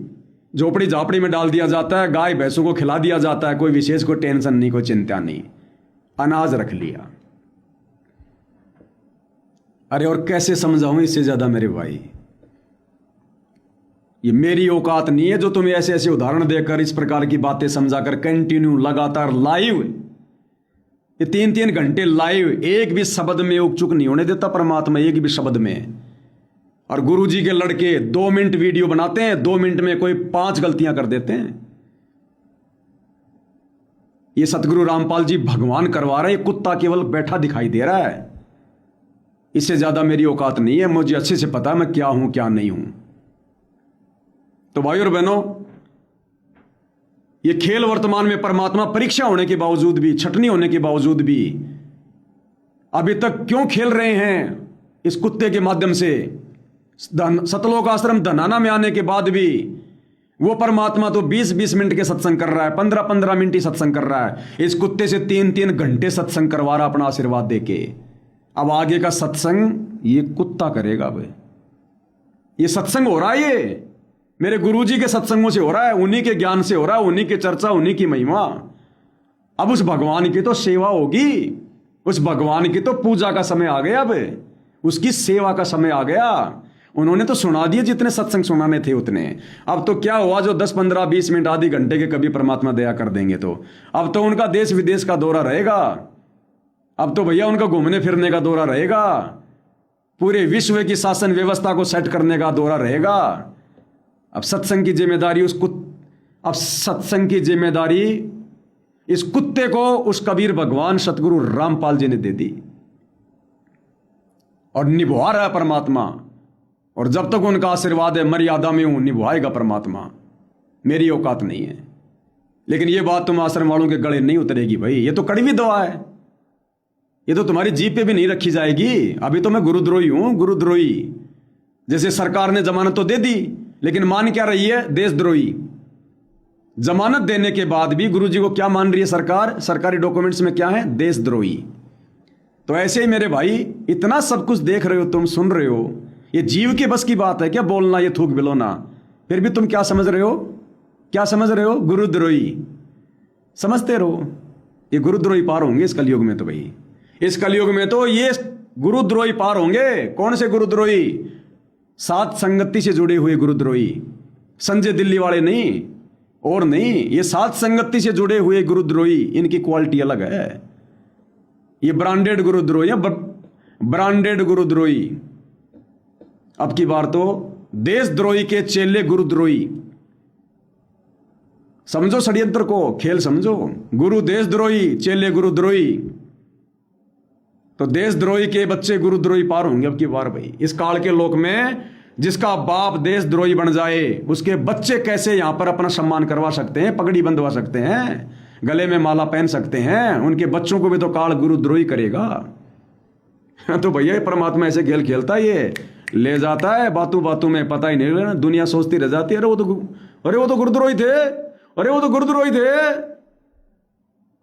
झोपड़ी झापड़ी में डाल दिया जाता है, गाय भैंसों को खिला दिया जाता है, कोई विशेष कोई टेंशन नहीं, कोई चिंता नहीं, अनाज रख लिया। अरे और कैसे समझाऊं इससे ज्यादा मेरे भाई, ये मेरी औकात नहीं है जो तुम्हें ऐसे ऐसे उदाहरण देकर इस प्रकार की बातें समझाकर कंटिन्यू लगातार लाइव, ये 3-3 घंटे लाइव, एक भी शब्द में उकचुक नहीं होने देता परमात्मा, एक भी शब्द में। और गुरुजी के लड़के 2 मिनट वीडियो बनाते हैं, 2 मिनट में कोई 5 गलतियां कर देते हैं। ये सतगुरु रामपाल जी भगवान करवा रहे हैं, कुत्ता केवल बैठा दिखाई दे रहा है। इससे ज्यादा मेरी औकात नहीं है, मुझे अच्छे से पता है मैं क्या हूं क्या नहीं हूं। तो भाई और बहनों, ये खेल वर्तमान में परमात्मा परीक्षा होने के बावजूद भी, छटनी होने के बावजूद भी अभी तक क्यों खेल रहे हैं इस कुत्ते के माध्यम से। सतलोक आश्रम धनाना में आने के बाद भी वो परमात्मा तो 20-20 मिनट के सत्संग कर रहा है, 15-15 मिनट ही सत्संग कर रहा है। इस कुत्ते से 3-3 घंटे सत्संग करवा रहा अपना आशीर्वाद देके। अब आगे का सत्संग ये कुत्ता करेगा भाई। ये सत्संग हो रहा है, ये मेरे गुरुजी के सत्संगों से हो रहा है, उन्हीं के ज्ञान से हो रहा है, उन्हीं की चर्चा, उन्हीं की महिमा। अब उस भगवान की तो सेवा होगी, उस भगवान की तो पूजा का समय आ गया, अब उसकी सेवा का समय आ गया। उन्होंने तो सुना दिए जितने सत्संग सुनाने थे उतने। अब तो क्या हुआ जो 10-15-20 मिनट आधे घंटे के कभी परमात्मा दया कर देंगे तो अब तो उनका देश विदेश का दौरा रहेगा। अब तो भैया उनका घूमने फिरने का दौरा रहेगा, पूरे विश्व की शासन व्यवस्था को सेट करने का दौरा रहेगा। अब सत्संग की जिम्मेदारी अब सत्संग की जिम्मेदारी इस कुत्ते को उस कबीर भगवान सतगुरु रामपाल जी ने दे दी और निभा रहा है परमात्मा। और जब तक उनका आशीर्वाद है, मर्यादा में हूं, निभाएगा परमात्मा। मेरी औकात नहीं है, लेकिन यह बात तुम आश्रम वालों के गले नहीं उतरेगी भाई। ये तो कड़वी दवा है, ये तो तुम्हारी जीभ पे भी नहीं रखी जाएगी। अभी तो मैं गुरुद्रोही हूं, गुरुद्रोही। जैसे सरकार ने जमानत तो दे दी, लेकिन मान क्या रही है? देशद्रोही। जमानत देने के बाद भी गुरुजी को क्या मान रही है सरकार? सरकारी डॉक्यूमेंट्स में क्या है? देशद्रोही। तो ऐसे ही मेरे भाई, इतना सब कुछ देख रहे हो तुम, सुन रहे हो, ये जीव के बस की बात है क्या बोलना, ये थूक बिलोना? फिर भी तुम क्या समझ रहे हो? क्या समझ रहे हो? गुरुद्रोही समझते रहो। ये गुरुद्रोही पार होंगे इस कलयुग में। तो भाई इस कलयुग में तो ये गुरुद्रोही पार होंगे। कौन से गुरुद्रोही? सात संगति से जुड़े हुए गुरुद्रोही, संजय दिल्ली वाले नहीं, और नहीं, ये सात संगति से जुड़े हुए गुरुद्रोही। इनकी क्वालिटी अलग है। ये ब्रांडेड गुरुद्रोही है, ब्रांडेड गुरुद्रोही। अब की बार तो देशद्रोही के चेले गुरुद्रोही। समझो षड्यंत्र को, खेल समझो। गुरु देशद्रोही, चेले गुरुद्रोही। तो देशद्रोही के बच्चे गुरुद्रोही पार होंगे अब की बार भाई। इस काल के लोक में जिसका बाप देशद्रोही बन जाए, उसके बच्चे कैसे यहां पर अपना सम्मान करवा सकते हैं, पगड़ी बंधवा सकते हैं, गले में माला पहन सकते हैं? उनके बच्चों को भी तो काल गुरुद्रोही करेगा। तो भैया परमात्मा ऐसे खेल खेलता है, ये ले जाता है बातों बातों में, पता ही नहीं रहना। दुनिया सोचती रह जाती है अरे वो तो गुरुद्रोही थे, अरे वो तो गुरुद्रोही थे।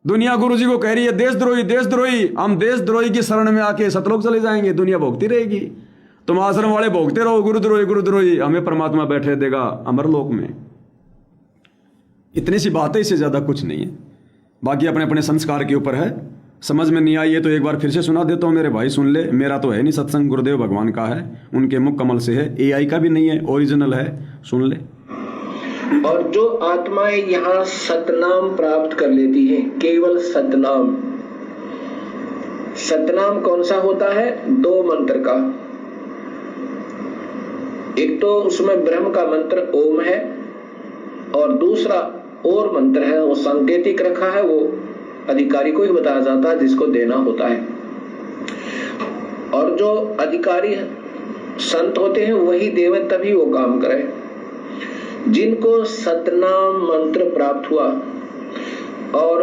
दुनिया गुरुजी को कह रही है देशद्रोही, देशद्रोही। हम देशद्रोही की शरण में आके सतलोक चले जाएंगे, दुनिया भोगती रहेगी। तुम आश्रम वाले भोगते रहो गुरुद्रोही गुरुद्रोही, हमें परमात्मा बैठे देगा अमरलोक में। इतनी सी बात है, इससे ज्यादा कुछ नहीं है। बाकी अपने अपने संस्कार के ऊपर है। समझ में नहीं आई है तो एक बार फिर से सुना देता हूं मेरे भाई, सुन ले। मेरा तो है नहीं सत्संग, गुरुदेव भगवान का है, उनके मुख कमल से है, AI का भी नहीं है, ओरिजिनल है। सुन ले। और जो आत्माएं यहाँ सतनाम प्राप्त कर लेती हैं, केवल सतनाम। सतनाम कौन सा होता है? 2 मंत्र का। एक तो उसमें ब्रह्म का मंत्र ओम है, और दूसरा और मंत्र है, वो सांकेतिक रखा है, वो अधिकारी को ही बताया जाता है जिसको देना होता है। और जो अधिकारी संत होते हैं वही देवे, तभी वो काम करे। जिनको सतनाम मंत्र प्राप्त हुआ और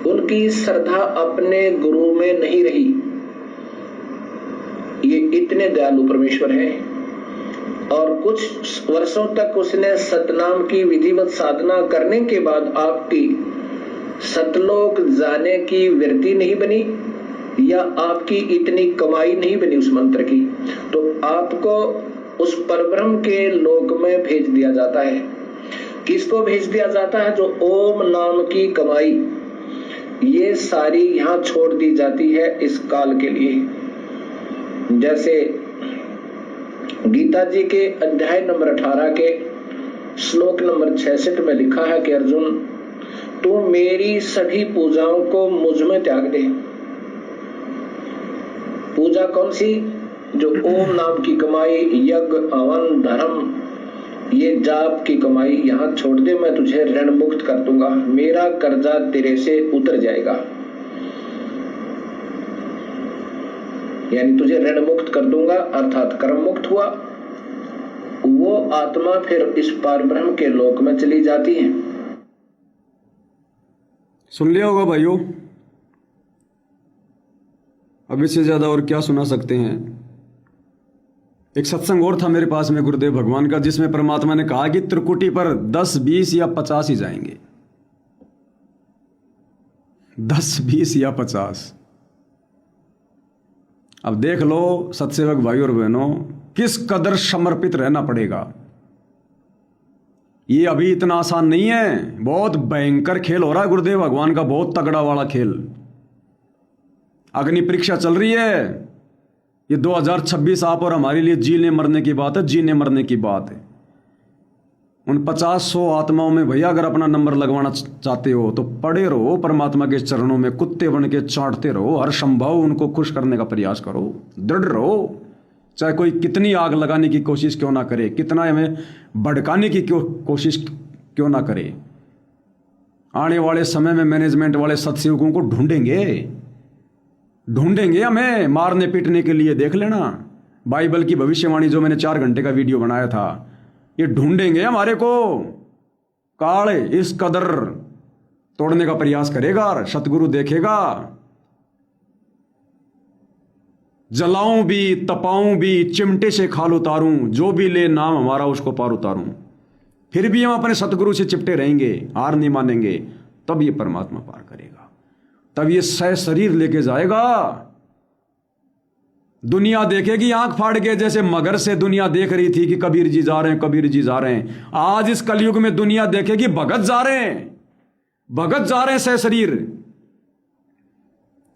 उनकी श्रद्धा अपने गुरु में नहीं रही, ये इतने दयालु परमेश्वर हैं। और कुछ वर्षों तक उसने सतनाम की विधिवत साधना करने के बाद आपकी सतलोक जाने की वृत्ति नहीं बनी, या आपकी इतनी कमाई नहीं बनी उस मंत्र की, तो आपको उस परब्रह्म के लोक में भेज दिया जाता है। किसको भेज दिया जाता है? जो ओम नाम की कमाई ये सारी यहां छोड़ दी जाती है इस काल के लिए। जैसे गीता जी के अध्याय नंबर 18 के श्लोक नंबर 66 में लिखा है कि अर्जुन, तू मेरी सभी पूजाओं को मुझ में त्याग दे। पूजा कौन सी? जो ओम नाम की कमाई, यज्ञ, हवन, धर्म, ये जाप की कमाई यहां छोड़ दे, मैं तुझे ऋण मुक्त कर दूंगा, मेरा कर्जा तेरे से उतर जाएगा। यानी तुझे ऋण मुक्त कर दूंगा, अर्थात कर्म मुक्त हुआ। वो आत्मा फिर इस पारब्रह्म के लोक में चली जाती है। सुन लिया होगा भाइयों, अब इससे ज्यादा और क्या सुना सकते हैं। एक सत्संग और था मेरे पास में गुरुदेव भगवान का, जिसमें परमात्मा ने कहा कि त्रिकुटी पर 10, 20 या 50 ही जाएंगे। 10, 20 या 50। अब देख लो सत्सेवक भाई और बहनों, किस कदर समर्पित रहना पड़ेगा। ये अभी इतना आसान नहीं है, बहुत भयंकर खेल हो रहा है गुरुदेव भगवान का, बहुत तगड़ा वाला खेल। अग्नि परीक्षा चल रही है। ये 2026 आप और हमारे लिए जीने मरने की बात है, जीने मरने की बात है। उन 50-100 आत्माओं में भैया अगर अपना नंबर लगवाना चाहते हो तो पड़े रहो परमात्मा के चरणों में, कुत्ते बन के चाटते रहो, हर संभव उनको खुश करने का प्रयास करो, दृढ़ रहो। चाहे कोई कितनी आग लगाने की कोशिश क्यों ना करे, कितना हमें भड़काने की कोशिश क्यों ना करे, आने वाले समय में मैनेजमेंट वाले सत्सेवकों को ढूंढेंगे हमें मारने पीटने के लिए। देख लेना बाइबल की भविष्यवाणी जो मैंने 4 घंटे का वीडियो बनाया था, ये ढूंढेंगे हमारे को। काल इस कदर तोड़ने का प्रयास करेगा, सतगुरु देखेगा। जलाऊं भी, तपाऊं भी, चिमटे से खाल उतारूं, जो भी ले नाम हमारा उसको पार उतारूं। फिर भी हम अपने सतगुरु से चिपटे रहेंगे, हार नहीं मानेंगे, तब ये परमात्मा पार करेगा, तब ये सह शरीर लेके जाएगा। दुनिया देखेगी आंख फाड़ के, जैसे मगर से दुनिया देख रही थी कि कबीर जी जा रहे हैं, कबीर जी जा रहे हैं। आज इस कलयुग में दुनिया देखेगी भगत जा रहे हैं सह शरीर।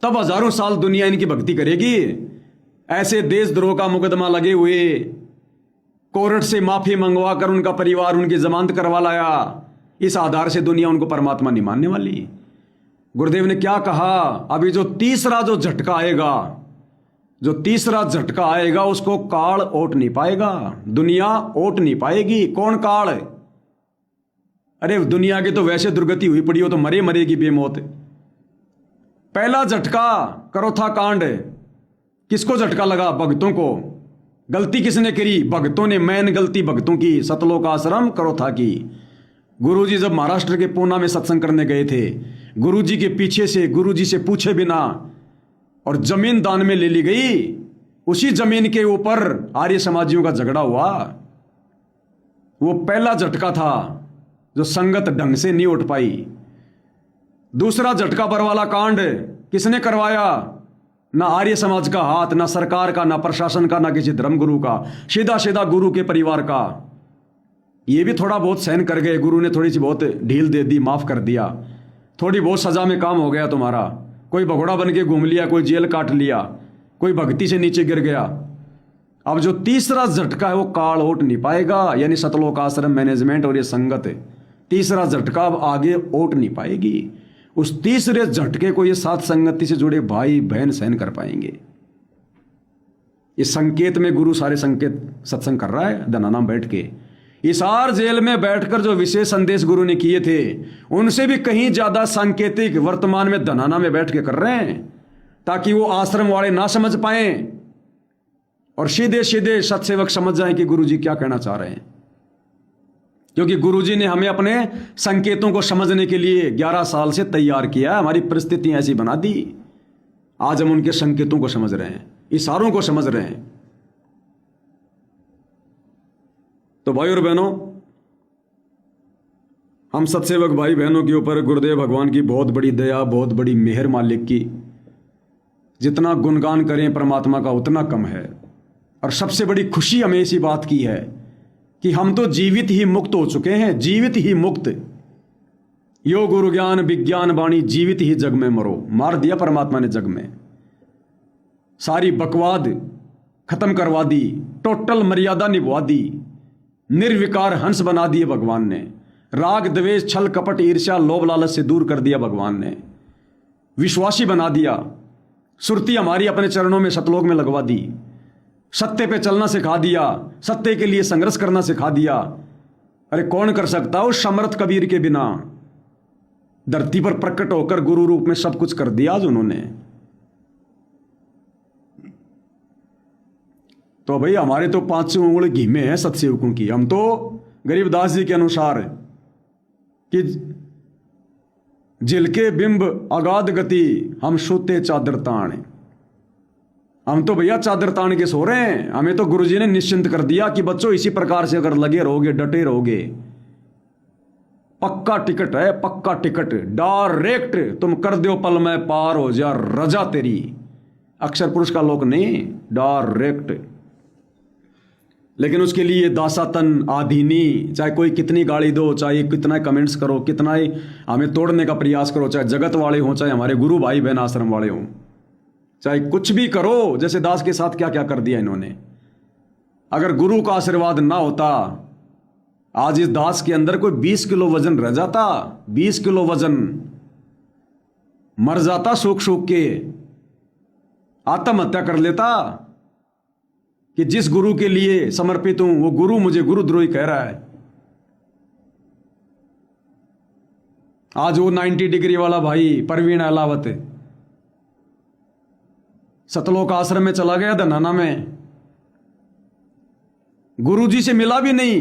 तब हजारों साल दुनिया इनकी भक्ति करेगी। ऐसे देशद्रोह का मुकदमा लगे हुए, कोर्ट से माफी मंगवाकर उनका परिवार उनकी जमानत करवा लाया, इस आधार से दुनिया उनको परमात्मा नहीं मानने वाली। गुरुदेव ने क्या कहा, अभी जो तीसरा झटका आएगा उसको काल ओट नहीं पाएगा, दुनिया ओट नहीं पाएगी। कौन काल? अरे दुनिया की तो वैसे दुर्गति हुई पड़ी हो तो मरेगी बेमौत। पहला झटका करोथा कांड, किसको झटका लगा? भक्तों को। गलती किसने करी? भक्तों ने। मैन गलती भक्तों की, सतलोक आश्रम करोथा की। गुरुजी जब महाराष्ट्र के पूना में सत्संग करने गए थे, गुरुजी के पीछे से, गुरुजी से पूछे बिना और जमीन दान में ले ली गई। उसी जमीन के ऊपर आर्य समाजियों का झगड़ा हुआ। वो पहला झटका था जो संगत ढंग से नहीं उठ पाई। दूसरा झटका पर वाला कांड किसने करवाया? ना आर्य समाज का हाथ, ना सरकार का, ना प्रशासन का, ना किसी धर्मगुरु का, सीधा सीधा गुरु के परिवार का। ये भी थोड़ा बहुत सहन कर गए, गुरु ने थोड़ी सी बहुत ढील दे दी, माफ कर दिया, थोड़ी बहुत सजा में काम हो गया तुम्हारा। कोई भगोड़ा बन के घूम लिया, कोई जेल काट लिया, कोई भक्ति से नीचे गिर गया। अब जो तीसरा झटका है वो काल ओट नहीं पाएगा, यानी सतलोक आश्रम मैनेजमेंट और ये संगत, तीसरा झटका अब आगे ओट नहीं पाएगी। उस तीसरे झटके को ये साथ संगति से जुड़े भाई बहन सहन कर पाएंगे। इस संकेत में गुरु सारे संकेत सत्संग कर रहा है धनाना में बैठ के। हिसार जेल में बैठकर जो विशेष संदेश गुरु ने किए थे, उनसे भी कहीं ज्यादा सांकेतिक वर्तमान में धनाना में बैठ के कर रहे हैं, ताकि वो आश्रम वाले ना समझ पाए और सीधे सीधे सत्सेवक समझ जाएं कि गुरुजी क्या कहना चाह रहे हैं। क्योंकि गुरुजी ने हमें अपने संकेतों को समझने के लिए 11 साल से तैयार किया, हमारी परिस्थितियां ऐसी बना दी। आज हम उनके संकेतों को समझ रहे हैं, इशारों को समझ रहे हैं। तो भाई और बहनों, हम सत्सेवक भाई बहनों के ऊपर गुरुदेव भगवान की बहुत बड़ी दया, बहुत बड़ी मेहर मालिक की। जितना गुणगान करें परमात्मा का उतना कम है। और सबसे बड़ी खुशी हमें इसी बात की है कि हम तो जीवित ही मुक्त हो चुके हैं, जीवित ही मुक्त। यो गुरु ज्ञान विज्ञान वाणी जीवित ही जग में मरो, मार दिया परमात्मा ने जग में। सारी बकवाद खत्म करवा दी, टोटल मर्यादा निभवा दी, निर्विकार हंस बना दिए भगवान ने। राग द्वेष छल कपट ईर्ष्या लोभ लालच से दूर कर दिया भगवान ने, विश्वासी बना दिया। सुरती हमारी अपने चरणों में सतलोक में लगवा दी, सत्य पे चलना सिखा दिया, सत्य के लिए संघर्ष करना सिखा दिया। अरे कौन कर सकता उस समर्थ कबीर के बिना? धरती पर प्रकट होकर गुरु रूप में सब कुछ कर दिया आज उन्होंने। तो भाई हमारे तो 5 उंगली घी में है सतसेवकों की। हम तो गरीबदास जी के अनुसार कि जिलके बिंब अगाध गति हम सोते चादर ताण, हम तो भैया चादर तान के सो रहे हैं। हमें तो गुरुजी ने निश्चिंत कर दिया कि बच्चों इसी प्रकार से अगर लगे रहोगे, डटे रहोगे, पक्का टिकट है, पक्का टिकट, डायरेक्ट तुम कर दो पल में पार हो जा रजा तेरी। अक्षर पुरुष का लोक नहीं, डायरेक्ट। लेकिन उसके लिए दासातन आधीनी, चाहे कोई कितनी गाली दो, चाहे कितना कमेंट्स करो, कितना ही हमें तोड़ने का प्रयास करो, चाहे जगत वाले हों, चाहे हमारे गुरु भाई बहन आश्रम वाले हों, चाहे कुछ भी करो। जैसे दास के साथ क्या क्या कर दिया इन्होंने। अगर गुरु का आशीर्वाद ना होता, आज इस दास के अंदर कोई 20 किलो वजन रह जाता, 20 किलो वजन मर जाता, सूख सूख के आत्महत्या कर लेता कि जिस गुरु के लिए समर्पित हूं वो गुरु मुझे गुरुद्रोही कह रहा है। आज वो 90 डिग्री वाला भाई परवीन अहलावत सतलोक आश्रम में चला गया धनाना में, गुरुजी से मिला भी नहीं,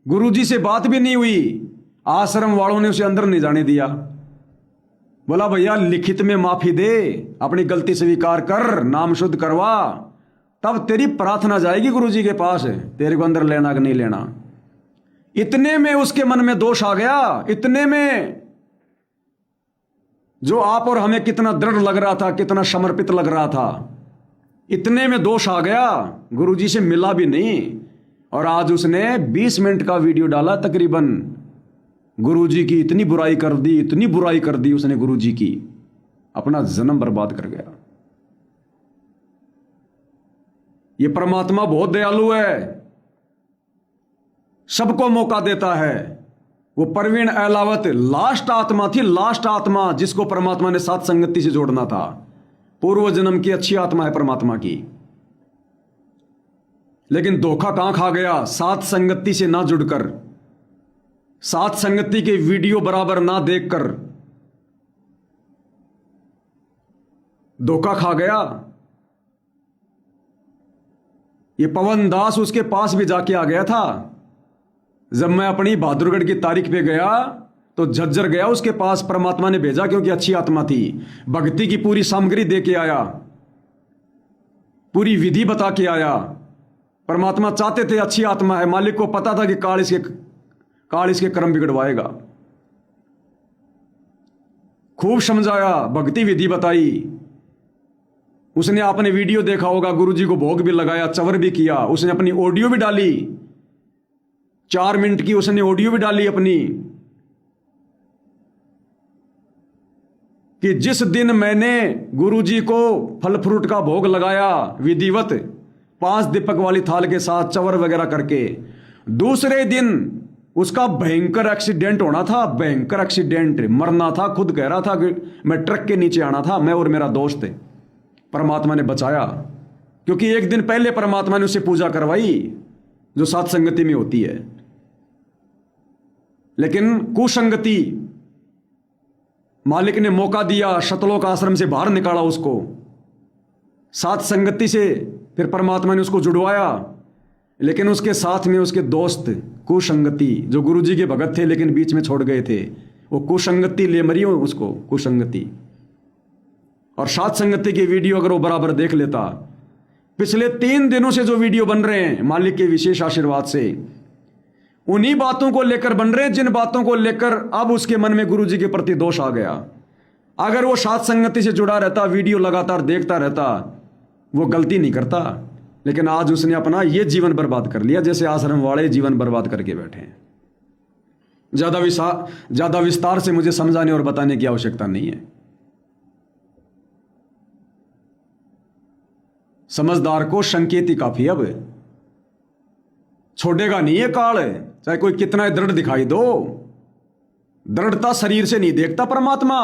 गुरुजी से बात भी नहीं हुई। आश्रम वालों ने उसे अंदर नहीं जाने दिया। बोला भैया लिखित में माफी दे, अपनी गलती स्वीकार कर, नाम शुद्ध करवा, तब तेरी प्रार्थना जाएगी गुरुजी के पास, तेरे को अंदर लेना कि नहीं लेना। इतने में उसके मन में दोष आ गया, इतने में जो आप और हमें कितना दृढ़ लग रहा था, कितना समर्पित लग रहा था, इतने में दोष आ गया, गुरुजी से मिला भी नहीं। और आज उसने 20 मिनट का वीडियो डाला तकरीबन, गुरुजी की इतनी बुराई कर दी, इतनी बुराई कर दी उसने गुरुजी की, अपना जन्म बर्बाद कर गया। ये परमात्मा बहुत दयालु है, सबको मौका देता है। वो परवीन अहलावत लास्ट आत्मा थी, लास्ट आत्मा जिसको परमात्मा ने साथ संगति से जोड़ना था। पूर्व जन्म की अच्छी आत्मा है परमात्मा की, लेकिन धोखा कहां खा गया? साथ संगति से ना जुड़कर, साथ संगति के वीडियो बराबर ना देखकर धोखा खा गया। ये पवन दास उसके पास भी जाके आ गया था। जब मैं अपनी बहादुरगढ़ की तारीख पे गया तो झज्जर गया, उसके पास परमात्मा ने भेजा क्योंकि अच्छी आत्मा थी। भक्ति की पूरी सामग्री दे के आया, पूरी विधि बता के आया। परमात्मा चाहते थे, अच्छी आत्मा है, मालिक को पता था कि काल इसके कर्म बिगड़वाएगा। खूब समझाया, भक्ति विधि बताई। उसने आपने वीडियो देखा होगा, गुरुजी को भोग भी लगाया, चवर भी किया। उसने अपनी ऑडियो भी डाली, 4 मिनट की उसने ऑडियो भी डाली अपनी, कि जिस दिन मैंने गुरुजी को फल फ्रूट का भोग लगाया विधिवत 5 दीपक वाली थाल के साथ चवर वगैरह करके, दूसरे दिन उसका भयंकर एक्सीडेंट होना था, भयंकर एक्सीडेंट, मरना था। खुद कह रहा था कि मैं ट्रक के नीचे आना था, मैं और मेरा दोस्त। परमात्मा ने बचाया, क्योंकि एक दिन पहले परमात्मा ने उससे पूजा करवाई जो सात संगति में होती है। लेकिन कुसंगति, मालिक ने मौका दिया, शतलोक आश्रम से बाहर निकाला उसको। सात संगति से फिर परमात्मा ने उसको जुड़वाया, लेकिन उसके साथ में उसके दोस्त कुसंगति, जो गुरुजी के भगत थे लेकिन बीच में छोड़ गए थे, वो कुसंगति ले मरी हो उसको, कुसंगति। और सात संगति की वीडियो अगर वो बराबर देख लेता, पिछले 3 दिनों से जो वीडियो बन रहे हैं मालिक के विशेष आशीर्वाद से, उन्हीं बातों को लेकर बन रहे हैं जिन बातों को लेकर अब उसके मन में गुरुजी के प्रति दोष आ गया। अगर वो साथ संगति से जुड़ा रहता, वीडियो लगातार देखता रहता, वो गलती नहीं करता। लेकिन आज उसने अपना ये जीवन बर्बाद कर लिया, जैसे आश्रम वाले जीवन बर्बाद करके बैठे हैं। ज्यादा विस्तार से मुझे समझाने और बताने की आवश्यकता नहीं है। समझदार को संकेत ही काफी। अब छोड़ेगा नहीं है काल, चाहे कोई कितना दृढ़ दिखाई दो। दृढ़ता शरीर से नहीं देखता परमात्मा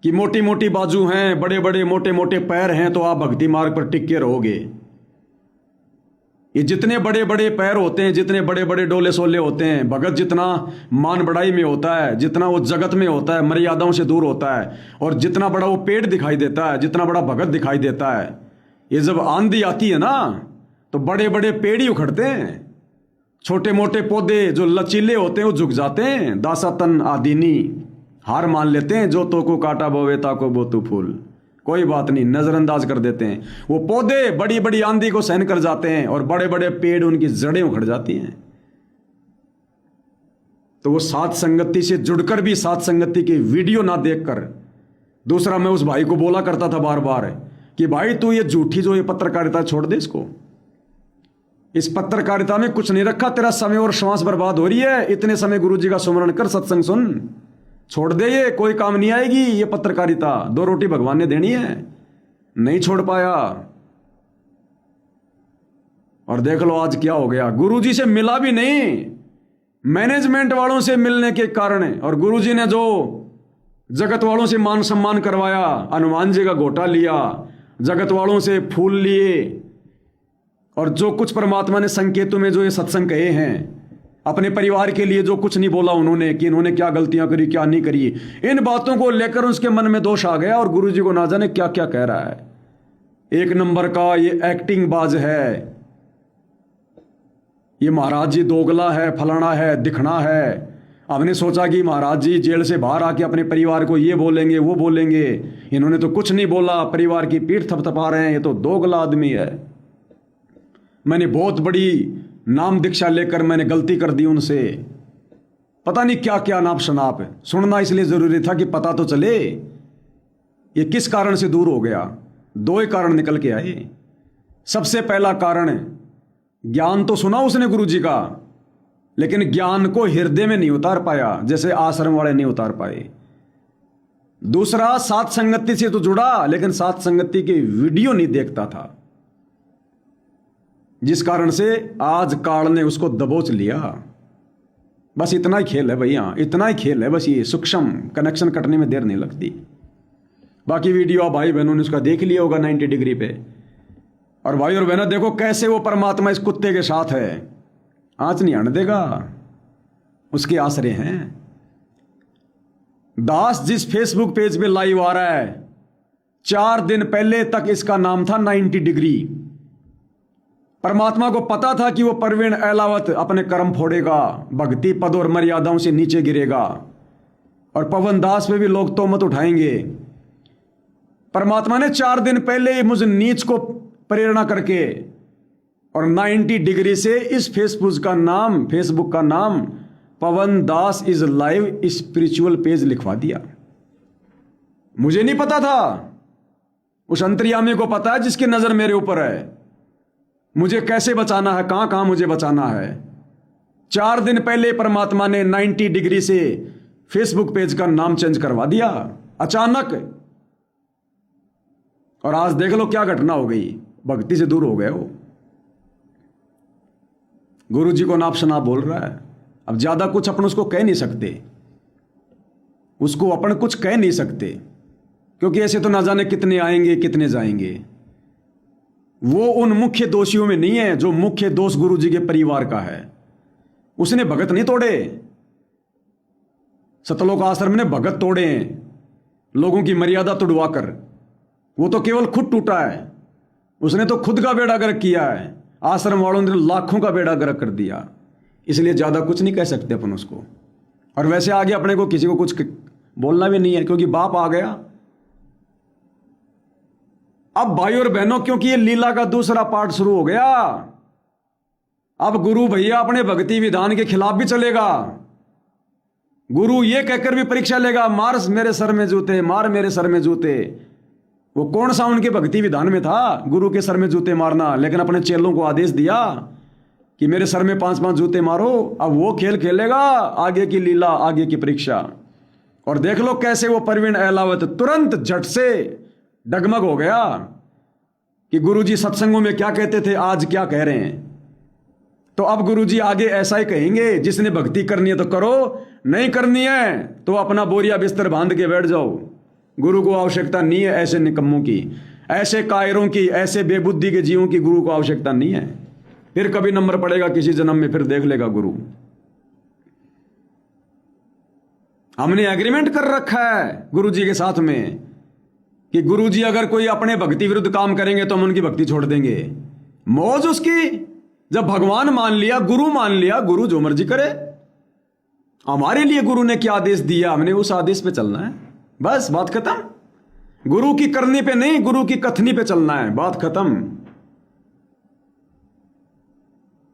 कि मोटी मोटी बाजू हैं, बड़े बड़े मोटे मोटे पैर हैं तो आप भक्ति मार्ग पर टिक के रहोगे। ये जितने बड़े बड़े पैर होते हैं, जितने बड़े बड़े डोले सोले होते हैं, भगत जितना मान बढ़ाई में होता है, जितना वो जगत में होता है, मर्यादाओं से दूर होता है, और जितना बड़ा वो पेड़ दिखाई देता है, जितना बड़ा भगत दिखाई देता है, ये जब आंधी आती है ना तो बड़े बड़े पेड़ ही उखड़ते हैं। छोटे मोटे पौधे जो लचीले होते हैं वो झुक जाते हैं। दासातन आदीनी हार मान लेते हैं, जो तो को काटा बोवेता को बोतू फूल, कोई बात नहीं, नजरअंदाज कर देते हैं। वो पौधे बड़ी बड़ी आंधी को सहन कर जाते हैं और बड़े बड़े पेड़ उनकी जड़ें उखड़ जाती हैं। तो वो साथ संगति से जुड़कर भी साथ संगति की वीडियो ना देखकर, दूसरा मैं उस भाई को बोला करता था बार बार कि भाई तू ये झूठी जो ये पत्रकारिता छोड़ दे, इसको, इस पत्रकारिता में कुछ नहीं रखा, तेरा समय और श्वास बर्बाद हो रही है। इतने समय गुरु जी का सुमरण कर, सत्संग सुन, छोड़ दे, ये कोई काम नहीं आएगी ये पत्रकारिता। 2 रोटी भगवान ने देनी है, नहीं छोड़ पाया। और देख लो आज क्या हो गया, गुरुजी से मिला भी नहीं, मैनेजमेंट वालों से मिलने के कारण, और गुरुजी ने जो जगत वालों से मान सम्मान करवाया, हनुमान जी का गोटा लिया, जगत वालों से फूल लिए, और जो कुछ परमात्मा ने संकेतों में जो ये सत्संग कहे हैं, अपने परिवार के लिए जो कुछ नहीं बोला उन्होंने कि इन्होंने क्या गलतियां करी क्या नहीं करी, इन बातों को लेकर उसके मन में दोष आ गया और गुरुजी को ना जाने क्या क्या कह रहा है। 1 नंबर का ये एक्टिंग बाज है, ये महाराज जी दोगला है, फलाना है, दिखना है। हमने सोचा कि महाराज जी जेल से बाहर आके अपने परिवार को ये बोलेंगे वो बोलेंगे, इन्होंने तो कुछ नहीं बोला, परिवार की पीठ थपथपा रहे हैं, ये तो दोगला आदमी है। मैंने बहुत बड़ी नाम दीक्षा लेकर मैंने गलती कर दी उनसे, पता नहीं क्या क्या नाप शनाप। सुनना इसलिए जरूरी था कि पता तो चले ये किस कारण से दूर हो गया। 2 ही कारण निकल के आए। सबसे पहला कारण, ज्ञान तो सुना उसने गुरु जी का, लेकिन ज्ञान को हृदय में नहीं उतार पाया, जैसे आश्रम वाले नहीं उतार पाए। दूसरा, साथ संगति से तो जुड़ा लेकिन साथ संगति की वीडियो नहीं देखता था, जिस कारण से आज काल ने उसको दबोच लिया। बस इतना ही खेल है भैया, इतना ही खेल है बस। ये सूक्ष्म कनेक्शन कटने में देर नहीं लगती। बाकी वीडियो आप भाई बहनों ने उसका देख लिया होगा 90 डिग्री पे। और भाई और बहनों देखो कैसे वो परमात्मा इस कुत्ते के साथ है, आंच नहीं आने देगा, उसके आश्रय हैं। दास जिस फेसबुक पेज पे लाइव आ रहा है, 4 दिन पहले तक इसका नाम था 90 डिग्री। परमात्मा को पता था कि वो परवीन एलावत अपने कर्म फोड़ेगा, भक्ति पद और मर्यादाओं से नीचे गिरेगा, और पवन दास पे भी लोग तोहमत उठाएंगे। परमात्मा ने 4 दिन पहले मुझ नीच को प्रेरणा करके और 90 डिग्री से इस फेसबुक का नाम पवन दास इज लाइव स्पिरिचुअल पेज लिखवा दिया। मुझे नहीं पता था, उस अंतर्यामी को पता है जिसकी नजर मेरे ऊपर है, मुझे कैसे बचाना है, कहां कहां मुझे बचाना है। 4 दिन पहले परमात्मा ने 90 डिग्री से फेसबुक पेज का नाम चेंज करवा दिया अचानक। और आज देख लो क्या घटना हो गई, भक्ति से दूर हो गए हो। गुरु जी को नाप शनाप बोल रहा है। अब ज्यादा कुछ अपन उसको कह नहीं सकते, उसको अपन कुछ कह नहीं सकते, क्योंकि ऐसे तो ना जाने कितने आएंगे कितने जाएंगे। वो उन मुख्य दोषियों में नहीं है जो मुख्य दोष गुरु जी के परिवार का है। उसने भगत नहीं तोड़े, सतलोक आश्रम ने भगत तोड़े हैं लोगों की मर्यादा तोड़वाकर। वो तो केवल खुद टूटा है, उसने तो खुद का बेड़ा गर्क किया है, आश्रम वालों ने लाखों का बेड़ा गर्क कर दिया। इसलिए ज्यादा कुछ नहीं कह सकते अपन उसको। और वैसे आगे अपने को किसी को कुछ बोलना भी नहीं है, क्योंकि बाप आ गया। अब भाई और बहनों, क्योंकि ये लीला का दूसरा पार्ट शुरू हो गया, अब गुरु भैया अपने भक्ति विधान के खिलाफ भी चलेगा। गुरु ये कहकर भी परीक्षा लेगा, मार मेरे सर में जूते, मार मेरे सर में जूते। वो कौन सा उनके भक्ति विधान में था गुरु के सर में जूते मारना? लेकिन अपने चेलों को आदेश दिया कि मेरे सर में 5-5 जूते मारो। अब वो खेल खेलेगा, आगे की लीला, आगे की परीक्षा। और देख लो कैसे वो परवीन अहलावत तुरंत झट से डगमग हो गया कि गुरुजी सत्संगों में क्या कहते थे, आज क्या कह रहे हैं। तो अब गुरुजी आगे ऐसा ही कहेंगे, जिसने भक्ति करनी है तो करो, नहीं करनी है तो अपना बोरिया बिस्तर बांध के बैठ जाओ। गुरु को आवश्यकता नहीं है ऐसे निकम्मों की, ऐसे कायरों की, ऐसे बेबुद्धि के जीवों की गुरु को आवश्यकता नहीं है। फिर कभी नंबर पड़ेगा किसी जन्म में, फिर देख लेगा गुरु। हमने एग्रीमेंट कर रखा है गुरुजी के साथ में कि गुरुजी अगर कोई अपने भक्ति विरुद्ध काम करेंगे तो हम उनकी भक्ति छोड़ देंगे। मौज उसकी, जब भगवान मान लिया, गुरु मान लिया, गुरु जो मर्जी करे। हमारे लिए गुरु ने क्या आदेश दिया, हमने उस आदेश पे चलना है, बस बात खत्म। गुरु की करनी पे नहीं, गुरु की कथनी पे चलना है, बात खत्म।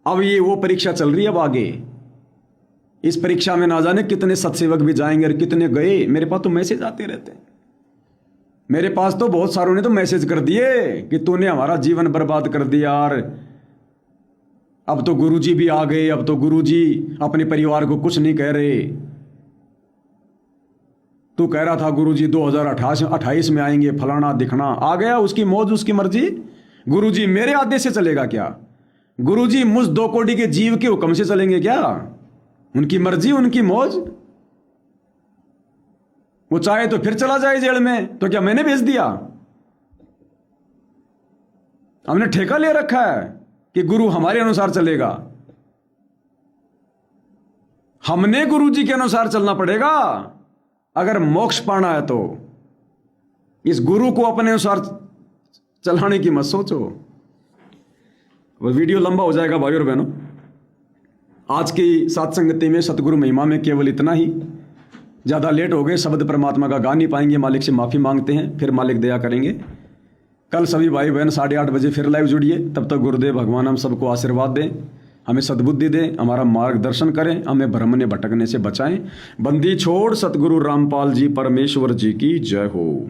अब ये वो परीक्षा चल रही है अब आगे। इस परीक्षा में ना जाने कितने सत्सेवक भी जाएंगे और कितने गए। मेरे पास तो मैसेज आते रहते हैं, मेरे पास तो बहुत सारों ने तो मैसेज कर दिए कि तूने हमारा जीवन बर्बाद कर दिया यार। अब तो गुरुजी भी आ गए, अब तो गुरुजी अपने परिवार को कुछ नहीं कह रहे। तू कह रहा था गुरुजी 2028 में आएंगे, फलाना दिखना, आ गया, उसकी मौज उसकी मर्जी। गुरुजी मेरे आदेश से चलेगा क्या? गुरुजी मुझ 2 कोटि के जीव के हुक्म से चलेंगे क्या? उनकी मर्जी, उनकी मौज। वो चाहे तो फिर चला जाए जेल में, तो क्या मैंने भेज दिया? हमने ठेका ले रखा है कि गुरु हमारे अनुसार चलेगा। हमने गुरुजी के अनुसार चलना पड़ेगा अगर मोक्ष पाना है तो। इस गुरु को अपने अनुसार चलाने की मत सोचो। वो वीडियो लंबा हो जाएगा भाई और बहनों। आज की सत्संगति में सतगुरु महिमा में केवल इतना ही। ज़्यादा लेट हो गए, शब्द परमात्मा का गा नहीं पाएंगे, मालिक से माफ़ी मांगते हैं, फिर मालिक दया करेंगे। कल सभी भाई बहन 8:30 बजे फिर लाइव जुड़िए। तब तक गुरुदेव भगवान हम सबको आशीर्वाद दें, हमें सद्बुद्धि दें, हमारा मार्गदर्शन करें, हमें भ्रम ने भटकने से बचाएं। बंदी छोड़ सतगुरु रामपाल जी परमेश्वर जी की जय हो।